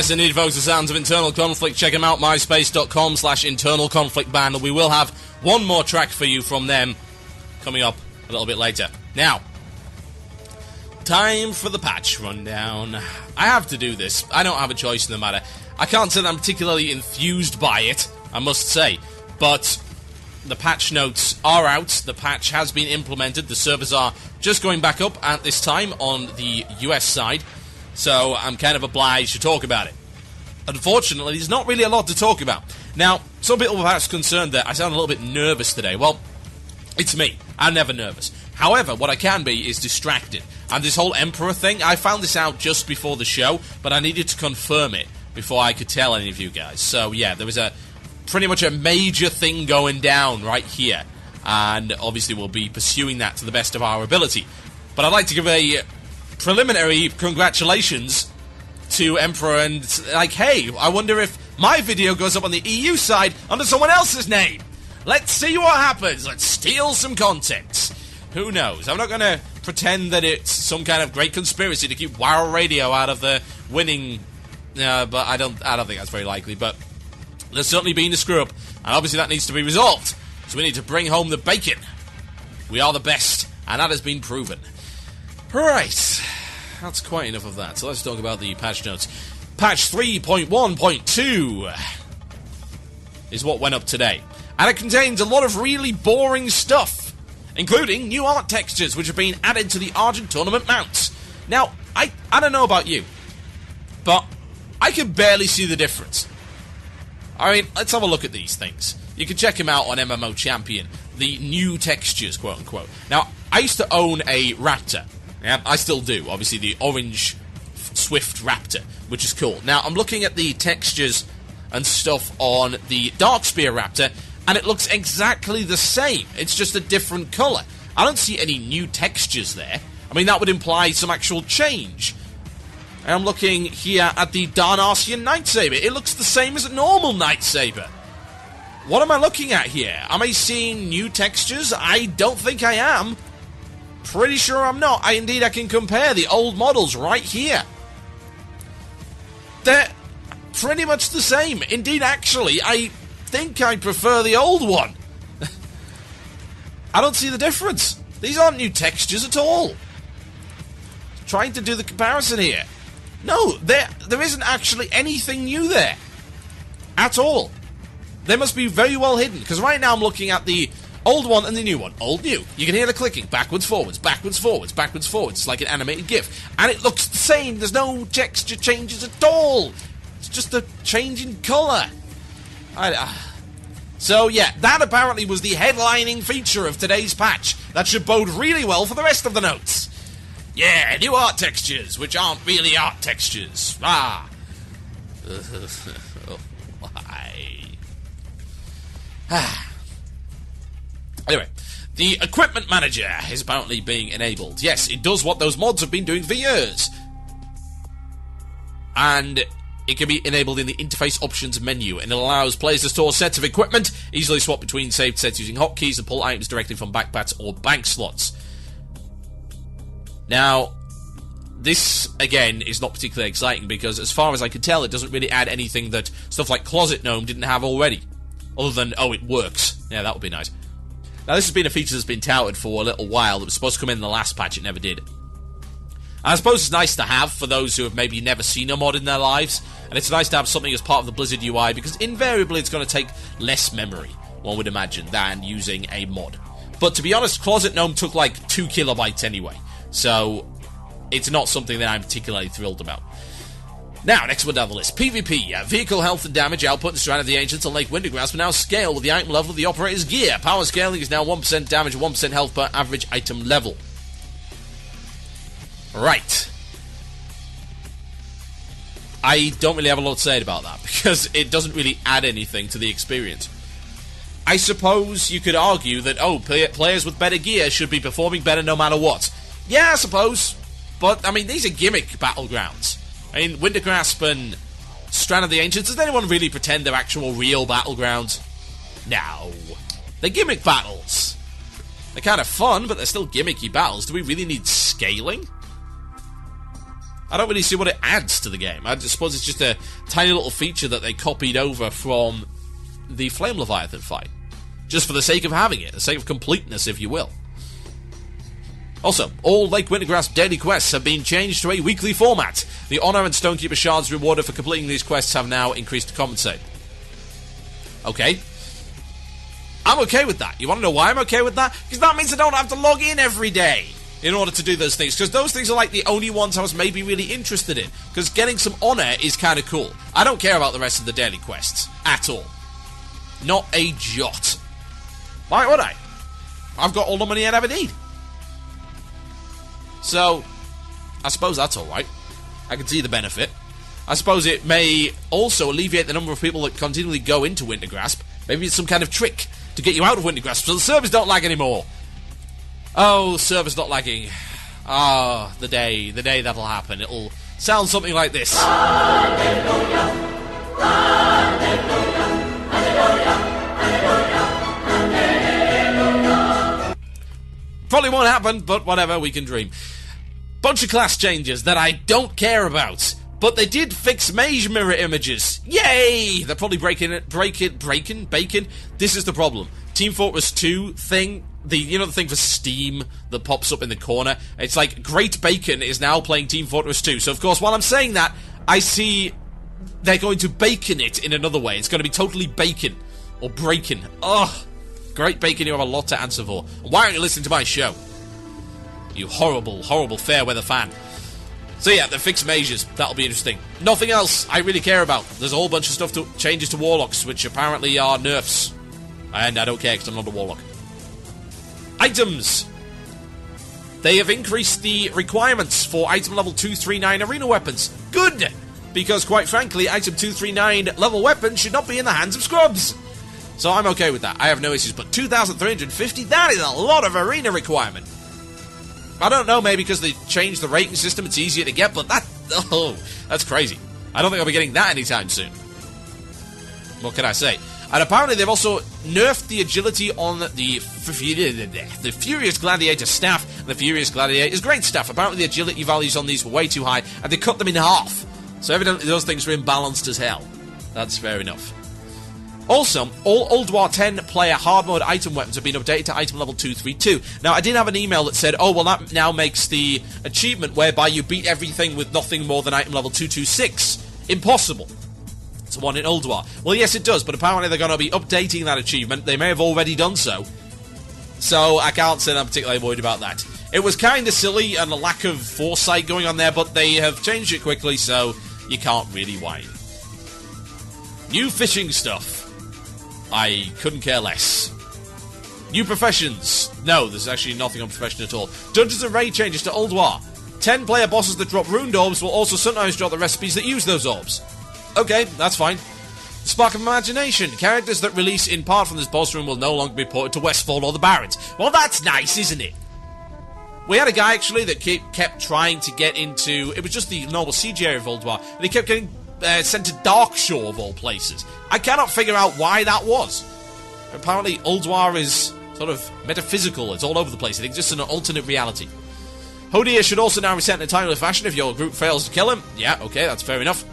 Yes, indeed, folks, the sounds of Internal Conflict. Check them out, myspace.com/internalconflictband. We will have one more track for you from them coming up a little bit later. Now, time for the patch rundown. I have to do this. I don't have a choice in the matter. I can't say that I'm particularly enthused by it, I must say, but the patch notes are out. The patch has been implemented. The servers are just going back up at this time on the US side, so I'm kind of obliged to talk about it. Unfortunately, there's not really a lot to talk about. Now, some people were perhaps concerned that I sound a little bit nervous today. Well, it's me. I'm never nervous. However, what I can be is distracted. And this whole Emperor thing, I found this out just before the show, but I needed to confirm it before I could tell any of you guys. So, yeah, there was pretty much a major thing going down right here. And obviously we'll be pursuing that to the best of our ability. But I'd like to give a preliminary congratulations to Emperor and, like, hey, I wonder if my video goes up on the EU side under someone else's name. Let's see what happens. Let's steal some content. Who knows? I'm not going to pretend that it's some kind of great conspiracy to keep WoW Radio out of the winning, but I don't think that's very likely. But there's certainly been a screw-up, and obviously that needs to be resolved. So we need to bring home the bacon. We are the best, And that has been proven. Right. That's quite enough of that. So let's talk about the patch notes. Patch 3.1.2 is what went up today. And it contains a lot of really boring stuff, including new art textures, which have been added to the Argent Tournament mounts. Now, I don't know about you, but I can barely see the difference. I mean, let's have a look at these things. You can check them out on MMO Champion. The new textures, quote-unquote. Now, I used to own a Raptor. Yeah, I still do. Obviously, the orange Swift Raptor, which is cool. Now, I'm looking at the textures and stuff on the Darkspear Raptor, and it looks exactly the same. It's just a different colour. I don't see any new textures there. I mean, that would imply some actual change. And I'm looking here at the Darnarsian Nightsaber. It looks the same as a normal Nightsaber. What am I looking at here? Am I seeing new textures? I don't think I am. Pretty sure I'm not. I can compare the old models right here. They're pretty much the same. Indeed, actually, I think I prefer the old one. I don't see the difference. These aren't new textures at all. Trying to do the comparison here. No, there isn't actually anything new there. At all. They must be very well hidden, because right now I'm looking at the old one and the new one. Old, new. You can hear the clicking. Backwards, forwards, backwards, forwards, backwards, forwards. It's like an animated GIF. And it looks the same. There's no texture changes at all. It's just a change in colour. So, yeah, that apparently was the headlining feature of today's patch. That should bode really well for the rest of the notes. Yeah, new art textures, which aren't really art textures. Ah. Why? Anyway, the equipment manager is apparently being enabled. Yes, it does what those mods have been doing for years. And it can be enabled in the interface options menu, and it allows players to store sets of equipment, easily swap between saved sets using hotkeys, and pull items directly from backpacks or bank slots. Now, this, again, is not particularly exciting, because as far as I can tell, it doesn't really add anything that stuff like Closet Gnome didn't have already. Other than, oh, it works. Yeah, that would be nice. Now, this has been a feature that's been touted for a little while. It was supposed to come in the last patch, it never did. I suppose it's nice to have for those who have maybe never seen a mod in their lives, and it's nice to have something as part of the Blizzard UI, because invariably it's going to take less memory, one would imagine, than using a mod. But to be honest, Closet Gnome took like 2 kilobytes anyway, so it's not something that I'm particularly thrilled about. Now, next one down the list. PvP. Vehicle health and damage output in Strand of the Ancients and Lake Wintergrasp are now scaled with the item level of the operator's gear. Power scaling is now 1% damage and 1% health per average item level. Right. I don't really have a lot to say about that, because it doesn't really add anything to the experience. I suppose you could argue that, oh, players with better gear should be performing better no matter what. Yeah, I suppose. But, I mean, these are gimmick battlegrounds. I mean, Wintergrasp and Strand of the Ancients, does anyone really pretend they're actual real battlegrounds? No. They're gimmick battles. They're kind of fun, but they're still gimmicky battles. Do we really need scaling? I don't really see what it adds to the game. I suppose it's just a tiny little feature that they copied over from the Flame Leviathan fight. Just for the sake of having it, the sake of completeness, if you will. Also, all Lake Wintergrasp daily quests have been changed to a weekly format. The Honor and Stonekeeper shards rewarded for completing these quests have now increased to compensate. Okay. I'm okay with that. You want to know why I'm okay with that? Because that means I don't have to log in every day in order to do those things. Because those things are like the only ones I was maybe really interested in. Because getting some Honor is kind of cool. I don't care about the rest of the daily quests. At all. Not a jot. Why would I? I've got all the money I'd ever need. So, I suppose that's alright. I can see the benefit. I suppose it may also alleviate the number of people that continually go into Wintergrasp. Maybe it's some kind of trick to get you out of Wintergrasp so the servers don't lag anymore. Oh, servers not lagging. Ah, the day that'll happen. It'll sound something like this. Hallelujah, hallelujah, hallelujah, hallelujah. Probably won't happen, but whatever, we can dream. Bunch of class changes that I don't care about, but they did fix mage mirror images. Yay! They're probably breaking. This is the problem. Team Fortress 2 thing the thing for Steam that pops up in the corner. It's like Great Bacon is now playing Team Fortress 2. So of course, while I'm saying that, I see they're going to bacon it in another way. It's going to be totally bacon or breaking. Ugh. Great Bacon, you have a lot to answer for. Why aren't you listening to my show? You horrible, horrible fair weather fan. So yeah, the fixed mages. That'll be interesting. Nothing else I really care about. There's a whole bunch of stuff changes to warlocks, which apparently are nerfs. And I don't care because I'm not a warlock. Items. They have increased the requirements for item level 239 arena weapons. Good! Because quite frankly, item 239 level weapons should not be in the hands of scrubs. So I'm okay with that. I have no issues. But 2,350, that is a lot of arena requirement. I don't know, maybe because they changed the rating system, it's easier to get, but that's crazy. I don't think I'll be getting that anytime soon. What can I say? And apparently they've also nerfed the agility on the Furious Gladiator staff and the Furious Gladiator's great staff. Apparently the agility values on these were way too high, and they cut them in half. So evidently those things are imbalanced as hell. That's fair enough. Also, all Old War 10 player hard mode item weapons have been updated to item level 232. Now, I did have an email that said, oh, well, that now makes the achievement whereby you beat everything with nothing more than item level 226 impossible. It's one in Old War. Well, yes, it does, but apparently they're going to be updating that achievement. They may have already done so. So, I can't say that I'm particularly worried about that. It was kind of silly and a lack of foresight going on there, but they have changed it quickly, so you can't really whine. New fishing stuff. I couldn't care less. New professions. No, there's actually nothing on profession at all. Dungeons and raid changes to Old War. 10 player bosses that drop runed orbs will also sometimes drop the recipes that use those orbs. Okay, that's fine. Spark of Imagination. Characters that release in part from this boss room will no longer be ported to Westfall or the Barrens. Well, that's nice, isn't it? We had a guy, actually, that kept trying to get into... It was just the normal siege area of Old War, and he kept getting... sent to Darkshore of all places. I cannot figure out why that was. Apparently, Old War is sort of metaphysical. It's all over the place. It exists in an alternate reality. Hodir should also now reset in a timely fashion if your group fails to kill him. Yeah, okay, that's fair enough.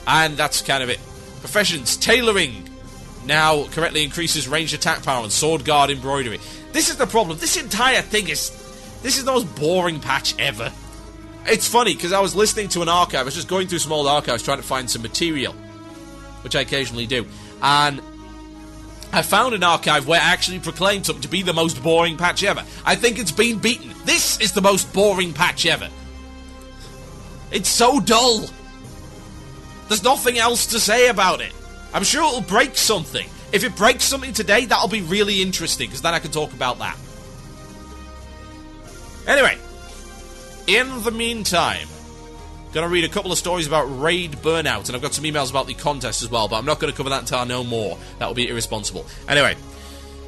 And that's kind of it. Professions. Tailoring now correctly increases ranged attack power and sword guard embroidery. This is the problem. This entire thing is... This is the most boring patch ever. It's funny, because I was listening to an archive. I was just going through some old archives trying to find some material, which I occasionally do. And I found an archive where I actually proclaimed something to be the most boring patch ever. I think it's been beaten. This is the most boring patch ever. It's so dull. There's nothing else to say about it. I'm sure it'll break something. If it breaks something today, that'll be really interesting, because then I can talk about that. Anyway. In the meantime, going to read a couple of stories about raid burnout, and I've got some emails about the contest as well, but I'm not going to cover that until I know more. That will be irresponsible. Anyway,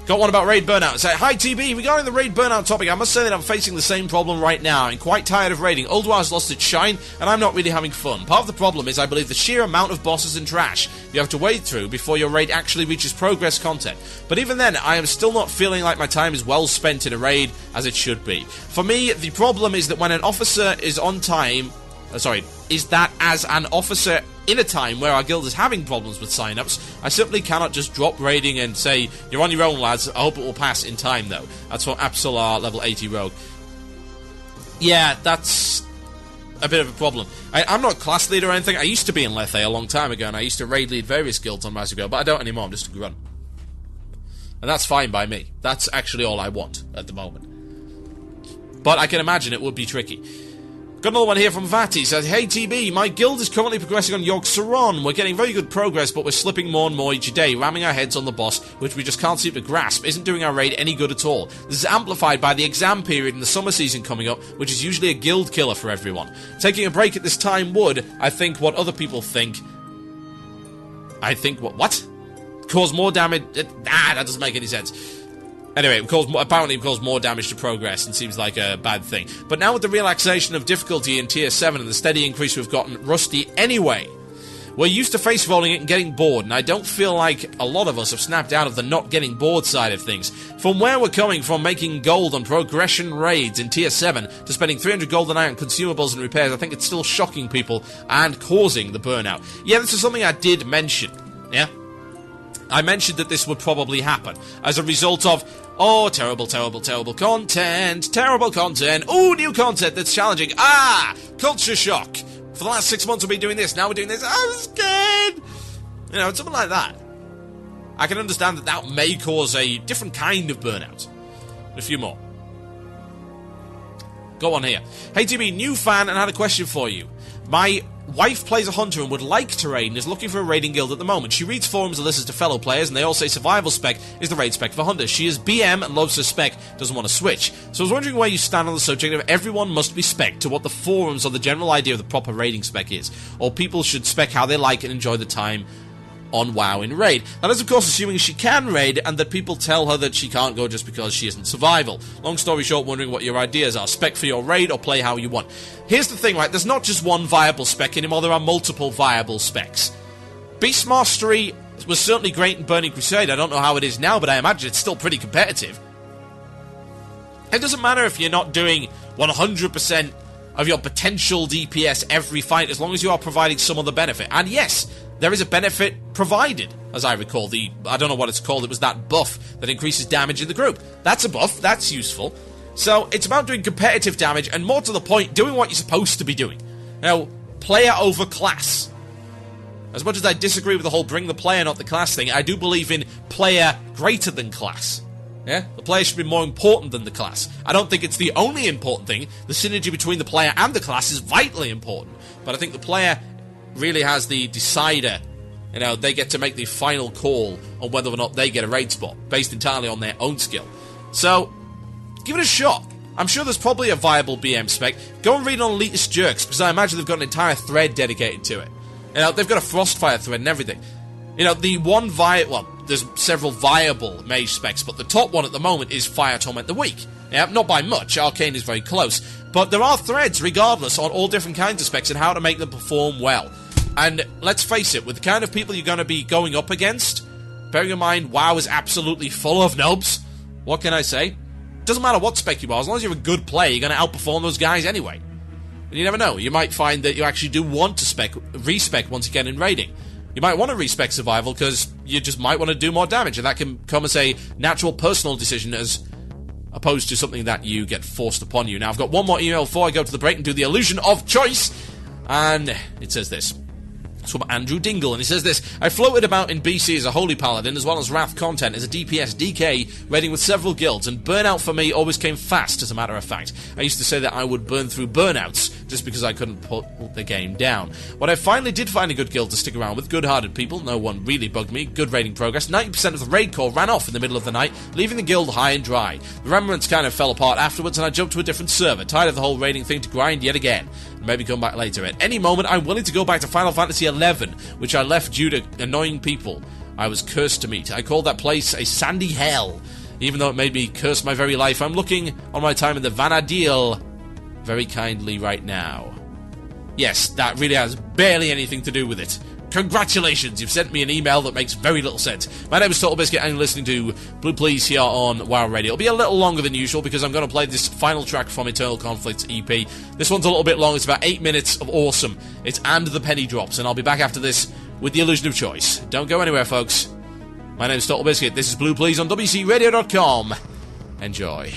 got one about raid burnout. Say, hi TB, regarding the raid burnout topic, I must say that I'm facing the same problem right now. I'm quite tired of raiding. Old War has lost its shine, and I'm not really having fun. Part of the problem is, I believe, the sheer amount of bosses and trash you have to wade through before your raid actually reaches progress content. But even then, I am still not feeling like my time is well spent in a raid as it should be. For me, the problem is that when an officer is on time... is that as an officer in a time where our guild is having problems with sign-ups, I simply cannot just drop raiding and say, you're on your own, lads. I hope it will pass in time, though. That's from Absolar, level 80 rogue. Yeah, that's a bit of a problem. I'm not class leader or anything. I used to be in Lethe a long time ago, and I used to raid lead various guilds on Rise of Go, but I don't anymore. I'm just a grunt. And that's fine by me. That's actually all I want at the moment. But I can imagine it would be tricky. Got another one here from Vati. Says, hey TB, my guild is currently progressing on Yogg Saron. We're getting very good progress, but we're slipping more and more each day, ramming our heads on the boss, which we just can't seem to grasp. Isn't doing our raid any good at all. This is amplified by the exam period and the summer season coming up, which is usually a guild killer for everyone. Taking a break at this time would, I think, what other people think... What? Cause more damage... that doesn't make any sense. Anyway, apparently it caused more damage to progress and seems like a bad thing. But now with the relaxation of difficulty in Tier 7 and the steady increase we've gotten rusty anyway, we're used to face rolling it and getting bored, and I don't feel like a lot of us have snapped out of the not getting bored side of things. From where we're coming from making gold on progression raids in Tier 7 to spending 300 gold a night on consumables and repairs, I think it's still shocking people and causing the burnout. Yeah, this is something I did mention, yeah? I mentioned that this would probably happen as a result of Oh, terrible, terrible, terrible content. Terrible content. Oh, new content that's challenging. Ah, culture shock. For the last 6 months we've been doing this, now we're doing this. I'm scared. You know, something like that. I can understand that may cause a different kind of burnout. A few more. Go on here. Hey TB, new fan and had a question for you. My wife plays a hunter and would like to raid and is looking for a raiding guild at the moment. She reads forums and listens to fellow players and they all say survival spec is the raid spec for hunters. She is BM and loves her spec, doesn't want to switch. So I was wondering where you stand on the subject of everyone must be spec to what the forums or the general idea of the proper raiding spec is. Or people should spec how they like and enjoy the time on WoW in raid. That is of course assuming she can raid and that people tell her that she can't go just because she isn't survival. Long story short, wondering what your ideas are. Spec for your raid or play how you want. Here's the thing, right, there's not just one viable spec anymore, there are multiple viable specs. Beast Mastery was certainly great in Burning Crusade. I don't know how it is now, but I imagine it's still pretty competitive. It doesn't matter if you're not doing 100% of your potential DPS every fight, as long as you are providing some other benefit. And yes, there is a benefit provided, as I recall. I don't know what it's called, it was that buff that increases damage in the group. That's a buff, that's useful. So it's about doing competitive damage, and more to the point, doing what you're supposed to be doing. Now, player over class. As much as I disagree with the whole bring the player, not the class thing, I do believe in player greater than class. Yeah? The player should be more important than the class. I don't think it's the only important thing. The synergy between the player and the class is vitally important. But I think the player really has the decider. You know, they get to make the final call on whether or not they get a raid spot, based entirely on their own skill. So, give it a shot. I'm sure there's probably a viable BM spec. Go and read on Elitist Jerks, because I imagine they've got an entire thread dedicated to it. You know, they've got a Frostfire thread and everything. You know, the one there's several viable mage specs, but the top one at the moment is Fire Torment the Weak. Yeah, not by much, Arcane is very close. But there are threads, regardless, on all different kinds of specs and how to make them perform well. And let's face it, with the kind of people you're going to be going up against, bearing in mind WoW is absolutely full of nubs, what can I say? Doesn't matter what spec you are, as long as you're a good player, you're going to outperform those guys anyway. And you never know, you might find that you actually do want to respec once you get in raiding. You might want to respec survival because you just might want to do more damage, and that can come as a natural personal decision as opposed to something that you get forced upon you. Now, I've got one more email before I go to the break and do the illusion of choice, and it says this. It's from Andrew Dingle, and he says this: I floated about in BC as a holy paladin, as well as Wrath content as a DPS DK, raiding with several guilds, and burnout for me always came fast, as a matter of fact. I used to say that I would burn through burnouts, just because I couldn't put the game down. When I finally did find a good guild to stick around with, good-hearted people, no one really bugged me, good raiding progress, 90% of the raid core ran off in the middle of the night, leaving the guild high and dry. The remnants kind of fell apart afterwards, and I jumped to a different server, tired of the whole raiding thing, to grind yet again. Maybe come back later. At any moment, I'm willing to go back to Final Fantasy XI, which I left due to annoying people I was cursed to meet. I called that place a sandy hell, even though it made me curse my very life. I'm looking on my time in the Vanadil very kindly right now. Yes, that really has barely anything to do with it. Congratulations, you've sent me an email that makes very little sense. My name is TotalBiscuit and you're listening to Blue Plz here on WoW Radio. It'll be a little longer than usual because I'm going to play this final track from Eternal Conflict's EP. This one's a little bit long, it's about 8 minutes of awesome. It's And the Penny Drops, and I'll be back after this with the illusion of choice. Don't go anywhere, folks. My name is TotalBiscuit, this is Blue Plz on WCRadio.com. Enjoy.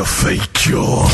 fake cure.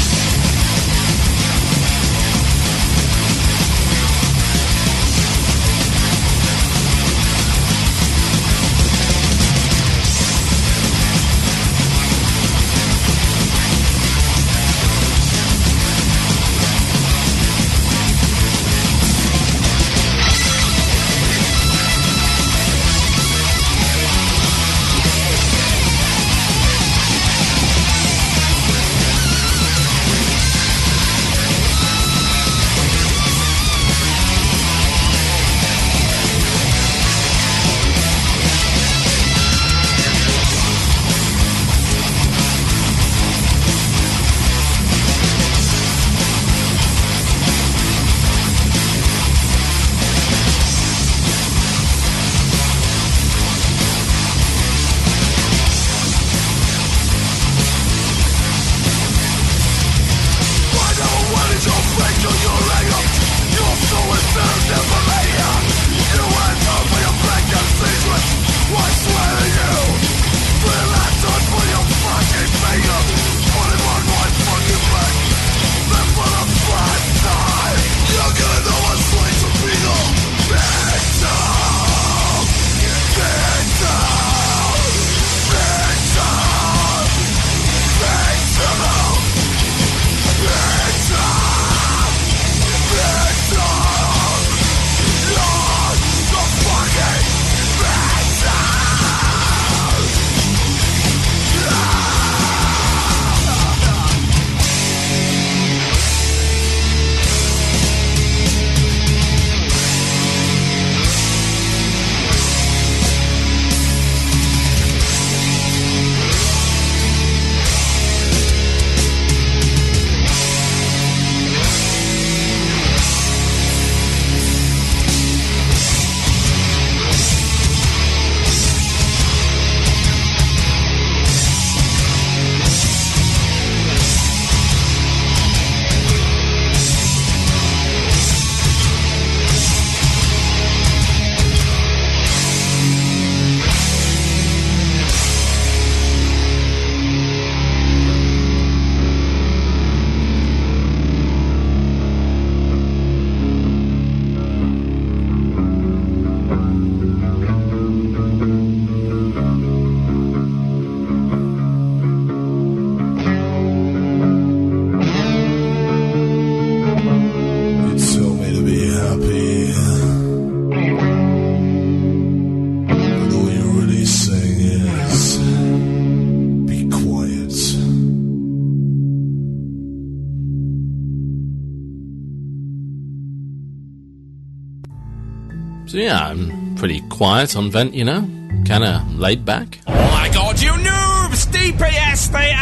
So yeah, I'm pretty quiet on Vent, you know? Kinda laid back. Oh my god, you noobs! DPS the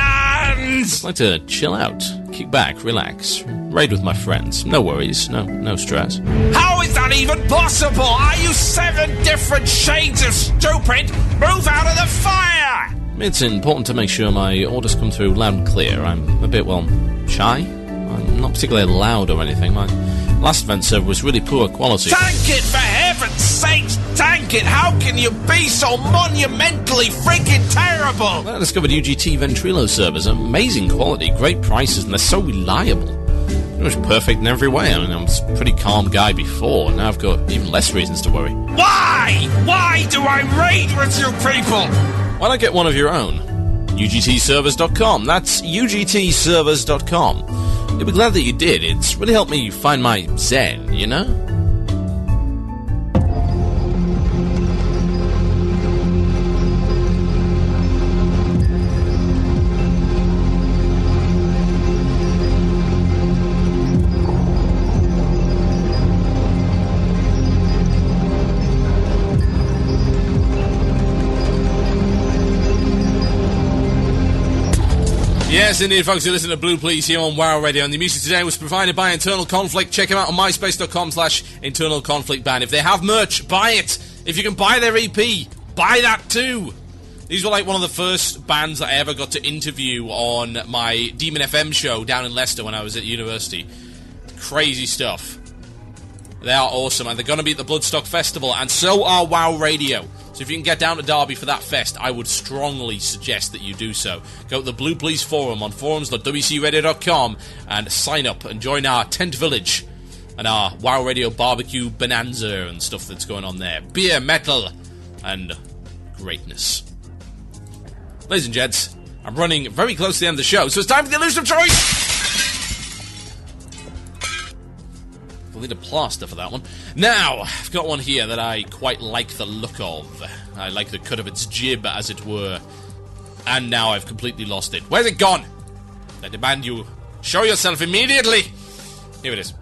ends! I like to chill out, kick back, relax, raid with my friends. No worries, no stress. How is that even possible? Are you 7 different shades of stupid? Move out of the fire! It's important to make sure my orders come through loud and clear. I'm a bit, well, shy. I'm not particularly loud or anything. My last Vent server was really poor quality. Tank it, for heaven's sakes! Tank it! How can you be so monumentally freaking terrible? Well, I discovered UGT Ventrilo servers. Amazing quality, great prices, and they're so reliable. It was perfect in every way. I mean, I was a pretty calm guy before, and now I've got even less reasons to worry. Why? Why do I raid with you people? Why not get one of your own? UGTservers.com. That's UGTservers.com. You'll be glad that you did. It's really helped me find my zen, you know? Yes, indeed, folks. You listen to Blue Plz here on WoW Radio, and the music today was provided by Internal Conflict. Check them out on myspace.com/internalconflictband. If they have merch, buy it. If you can buy their EP, buy that too. These were like one of the first bands that I ever got to interview on my Demon FM show down in Leicester when I was at university. Crazy stuff. They are awesome, and they're going to be at the Bloodstock Festival, and so are WoW Radio. So if you can get down to Derby for that fest, I would strongly suggest that you do so. Go to the Blue Plz forum on forums.wcradio.com and sign up and join our tent village and our WoW Radio barbecue bonanza and stuff that's going on there. Beer, metal, and greatness. Ladies and gents, I'm running very close to the end of the show, so it's time for the illusion of choice! We'll need a plaster for that one. Now, I've got one here that I quite like the look of. I like the cut of its jib, as it were. And now I've completely lost it. Where's it gone? I demand you show yourself immediately! Here it is.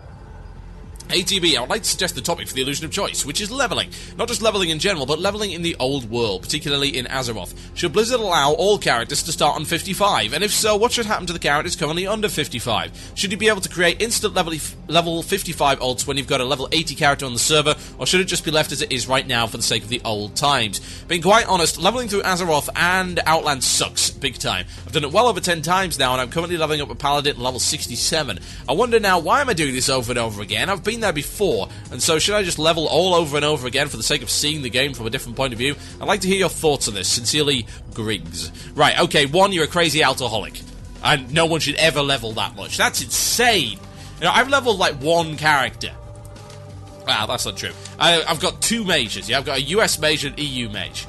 ATB, I would like to suggest the topic for the illusion of choice, which is leveling. Not just leveling in general, but leveling in the old world, particularly in Azeroth. Should Blizzard allow all characters to start on 55? And if so, what should happen to the characters currently under 55? Should you be able to create instant level 55 ults when you've got a level 80 character on the server, or should it just be left as it is right now for the sake of the old times? Being quite honest, leveling through Azeroth and Outland sucks, big time. I've done it well over 10 times now, and I'm currently leveling up a Paladin at level 67. I wonder now, why am I doing this over and over again? I've been there before, and so should I just level all over and over again for the sake of seeing the game from a different point of view? I'd like to hear your thoughts on this. Sincerely, Griggs. Right, okay, one, you're a crazy alcoholic, and no one should ever level that much. That's insane. You know, I've leveled like one character. Wow, that's not true. I've got two mages, yeah? I've got a US mage and an EU mage.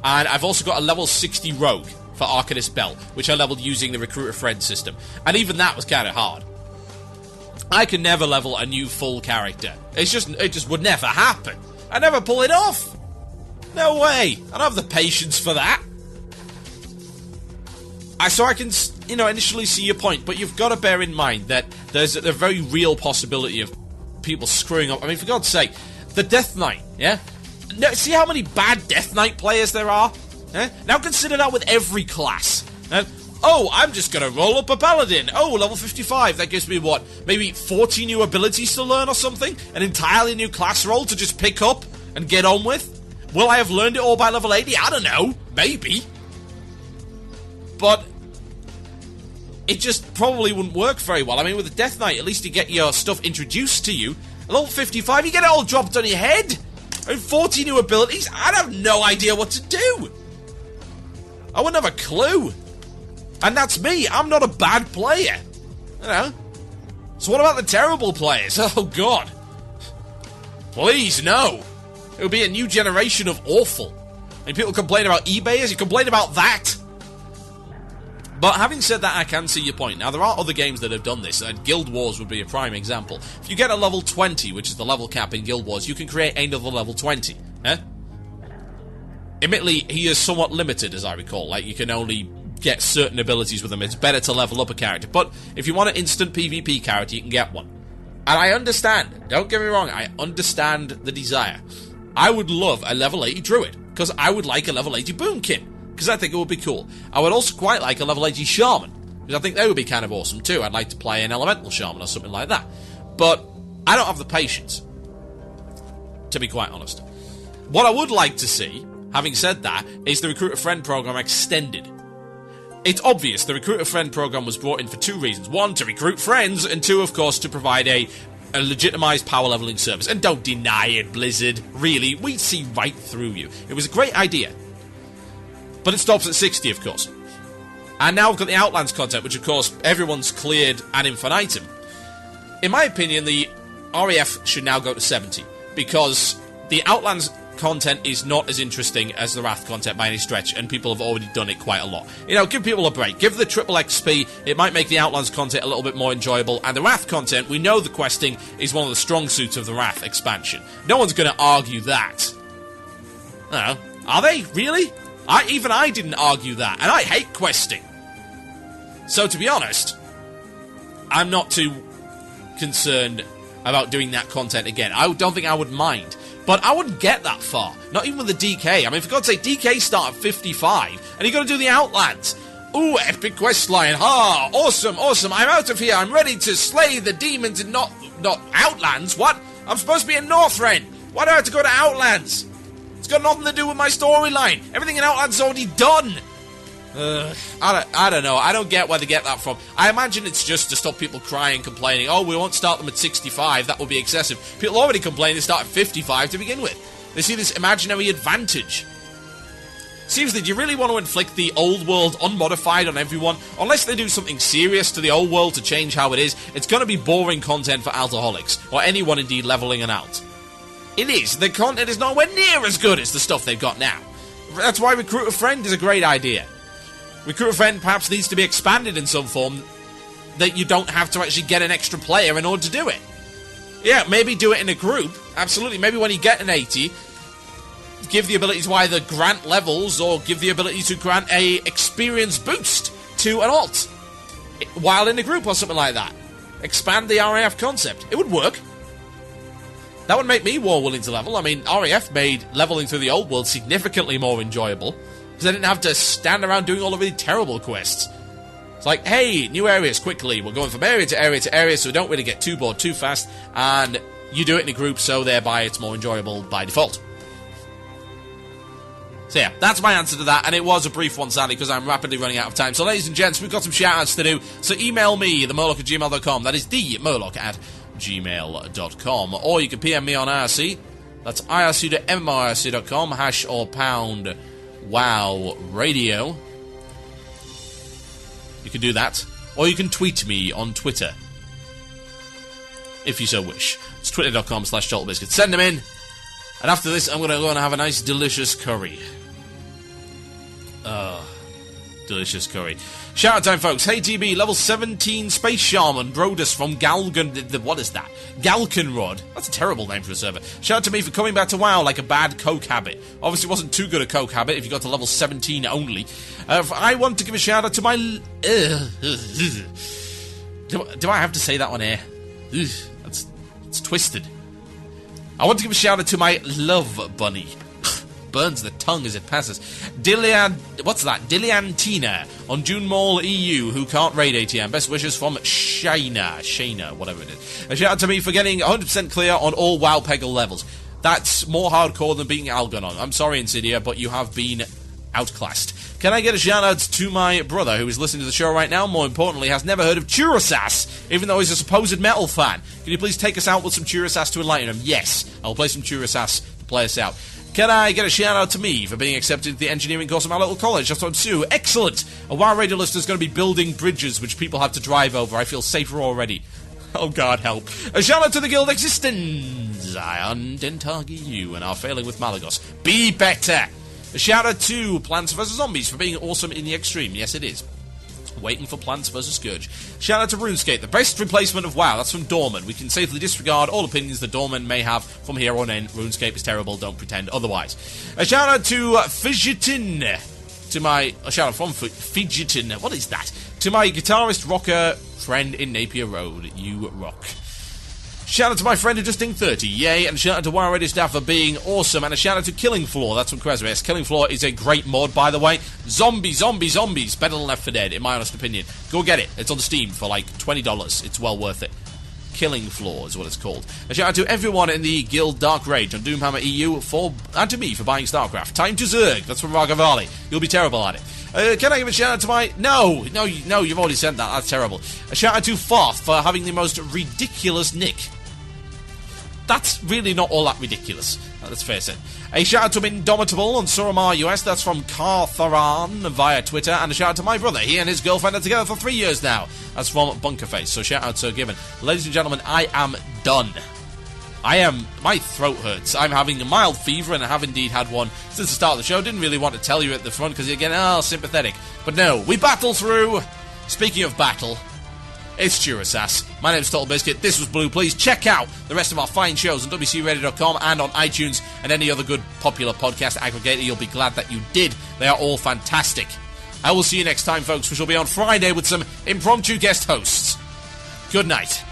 And I've also got a level 60 rogue for Arcanist Belt, which I leveled using the Recruiter Friend system. And even that was kind of hard. I can never level a new full character. It just would never happen. I never pull it off. No way. I don't have the patience for that. So I can, initially see your point, but you've got to bear in mind that there's a very real possibility of people screwing up. I mean, for God's sake, the Death Knight, yeah? No, see how many bad Death Knight players there are? Now consider that with every class. Oh, I'm just going to roll up a Paladin. Oh, level 55. That gives me, what, maybe 40 new abilities to learn or something? An entirely new class roll to just pick up and get on with? Will I have learned it all by level 80? I don't know. Maybe. But it just probably wouldn't work very well. I mean, with the Death Knight, at least you get your stuff introduced to you. At level 55, you get it all dropped on your head. I mean, 40 new abilities? I'd have no idea what to do. I wouldn't have a clue. And that's me. I'm not a bad player. So what about the terrible players? Oh, God. Please, no. It would be a new generation of awful. I mean, people complain about eBayers. You complain about that. But having said that, I can see your point. Now, there are other games that have done this, and Guild Wars would be a prime example. If you get a level 20, which is the level cap in Guild Wars, you can create another level 20. Admittedly, he is somewhat limited, as I recall. Like, you can only get certain abilities with them. It's better to level up a character. But if you want an instant PvP character, you can get one. And I understand. Don't get me wrong. I understand the desire. I would love a level 80 Druid, because I would like a level 80 Boomkin, because I think it would be cool. I would also quite like a level 80 Shaman, because I think they would be kind of awesome too. I'd like to play an Elemental Shaman or something like that. But I don't have the patience, to be quite honest. What I would like to see, having said that, is the Recruiter Friend program extended. It's obvious the Recruiter Friend program was brought in for two reasons. One, to recruit friends, and two, of course, to provide a legitimized power leveling service. And don't deny it, Blizzard. Really, we see right through you. It was a great idea. But it stops at 60, of course. And now we've got the Outlands content, which, of course, everyone's cleared ad infinitum. In my opinion, the RAF should now go to 70, because the Outlands content is not as interesting as the Wrath content by any stretch, and people have already done it quite a lot. Give people a break. Give the triple XP. It might make the Outlands content a little bit more enjoyable, and the Wrath content, we know the questing is one of the strong suits of the Wrath expansion. No one's going to argue that. I don't know. Are they? Really? Even I didn't argue that, and I hate questing. So, to be honest, I'm not too concerned about doing that content again. I don't think I would mind. But I wouldn't get that far. Not even with the DK. I mean, for God's sake, DK start at 55, and you got to do the Outlands. Ooh, epic questline. Ha! Awesome, awesome. I'm out of here. I'm ready to slay the demons in not Outlands. What? I'm supposed to be in Northrend. Why do I have to go to Outlands? It's got nothing to do with my storyline. Everything in Outlands is already done. I don't know. I don't get where they get that from. I imagine it's just to stop people crying, complaining, oh, we won't start them at 65, that would be excessive. People already complain they start at 55 to begin with. They see this imaginary advantage. Seriously, do you really want to inflict the old world unmodified on everyone? Unless they do something serious to the old world to change how it is, it's going to be boring content for alcoholics, or anyone indeed leveling it out. It is. The content is nowhere near as good as the stuff they've got now. That's why Recruit a Friend is a great idea. Recruit a Friend perhaps needs to be expanded in some form that you don't have to actually get an extra player in order to do it. Yeah, maybe do it in a group. Absolutely. Maybe when you get an 80, give the ability to either grant levels or give the ability to grant a experience boost to an alt while in a group or something like that. Expand the RAF concept. It would work. That would make me more willing to level. I mean, RAF made leveling through the old world significantly more enjoyable because I didn't have to stand around doing all the really terrible quests. It's like, hey, new areas quickly. We're going from area to area to area so we don't really get too bored too fast, and you do it in a group so thereby it's more enjoyable by default. So yeah, that's my answer to that, and it was a brief one, sadly, because I'm rapidly running out of time. So ladies and gents, we've got some shout-outs to do, so email me, themurloc@gmail.com. That is themurloc@gmail.com. Or you can PM me on IRC. That's irc.mmorc.com, hash or pound wow radio. You can do that. Or you can tweet me on Twitter, if you so wish. It's twitter.com/TotalBiscuit. Send them in. And after this, I'm going to go and have a nice, delicious curry. Delicious curry. Shout out time, folks. Hey, TB, level 17 Space Shaman Brodus from what is that? Galkenrod. That's a terrible name for a server. Shout out to me for coming back to WoW like a bad coke habit. Obviously, it wasn't too good a coke habit if you got to level 17 only. I want to give a shout out to my... Do I have to say that one here? It's twisted. I want to give a shout out to my love bunny. Burns the tongue as it passes. Diliantina on June Mall EU, who can't raid ATM. Best wishes from Shayna, whatever it is. A shout out to me for getting 100% clear on all WoW Peggle levels. That's more hardcore than beating Algonon. I'm sorry, Insidia, but you have been outclassed. Can I get a shout out to my brother who is listening to the show right now? More importantly, has never heard of Churasas, even though he's a supposed metal fan. Can you please take us out with some Churasas to enlighten him? Yes, I'll play some Churasas to play us out. Can I get a shout out to me for being accepted to the engineering course at my local college? That's from Sue. Excellent! A WoW radio listener is going to be building bridges which people have to drive over. I feel safer already. Oh God, help. A shout out to the Guild Existence. Zion didn't target you and are failing with Malagos. Be better! A shout out to Plants vs. Zombies for being awesome in the extreme. Yes, it is. Waiting for Plants vs. Scourge. Shout out to RuneScape, the best replacement of WoW. That's from Dorman. We can safely disregard all opinions that Dorman may have from here on in. RuneScape is terrible. Don't pretend otherwise. A shout out to Fidgetin. A shout out from Fidgetin. What is that? To my guitarist rocker friend in Napier Road. You rock. Shout out to my friend who just inked 30, yay, and a shout out to WoW Radio staff for being awesome, and a shout out to Killing Floor, that's from Cresres. Killing Floor is a great mod, by the way. Zombies, better than Left 4 Dead, in my honest opinion. Go get it, it's on Steam for like $20, it's well worth it. Killing Floor is what it's called. A shout out to everyone in the Guild Dark Rage on Doomhammer EU, and to me for buying StarCraft. Time to Zerg, that's from Ragavali. You'll be terrible at it. Can I give a shout out to my... No, you've already sent that, that's terrible. A shout out to Farth for having the most ridiculous nick. That's really not all that ridiculous. Let's face it. A shout out to Indomitable on Suramar US. That's from Cartharan via Twitter. And a shout out to my brother. He and his girlfriend are together for 3 years now. That's from Bunkerface. So shout out to given. Ladies and gentlemen, I am done. My throat hurts. I'm having a mild fever and I have indeed had one since the start of the show. Didn't really want to tell you at the front because you're getting, sympathetic. But no, we battle through. Speaking of battle, it's Churasas. My name's TotalBiscuit. This was Blue Plz. Check out the rest of our fine shows on WCRadio.com and on iTunes and any other good popular podcast aggregator. You'll be glad that you did. They are all fantastic. I will see you next time, folks. We shall be on Friday with some impromptu guest hosts. Good night.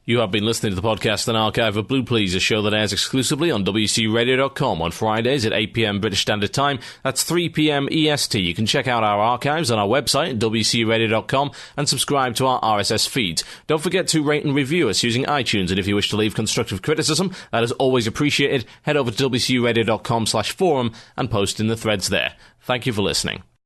You have been listening to the podcast and archive of Blue Plz, a show that airs exclusively on WCRadio.com on Fridays at 8 p.m. British Standard Time. That's 3 p.m. EST. You can check out our archives on our website at WCRadio.com and subscribe to our RSS feeds. Don't forget to rate and review us using iTunes, and if you wish to leave constructive criticism, that is always appreciated. Head over to WCRadio.com/forum and post in the threads there. Thank you for listening.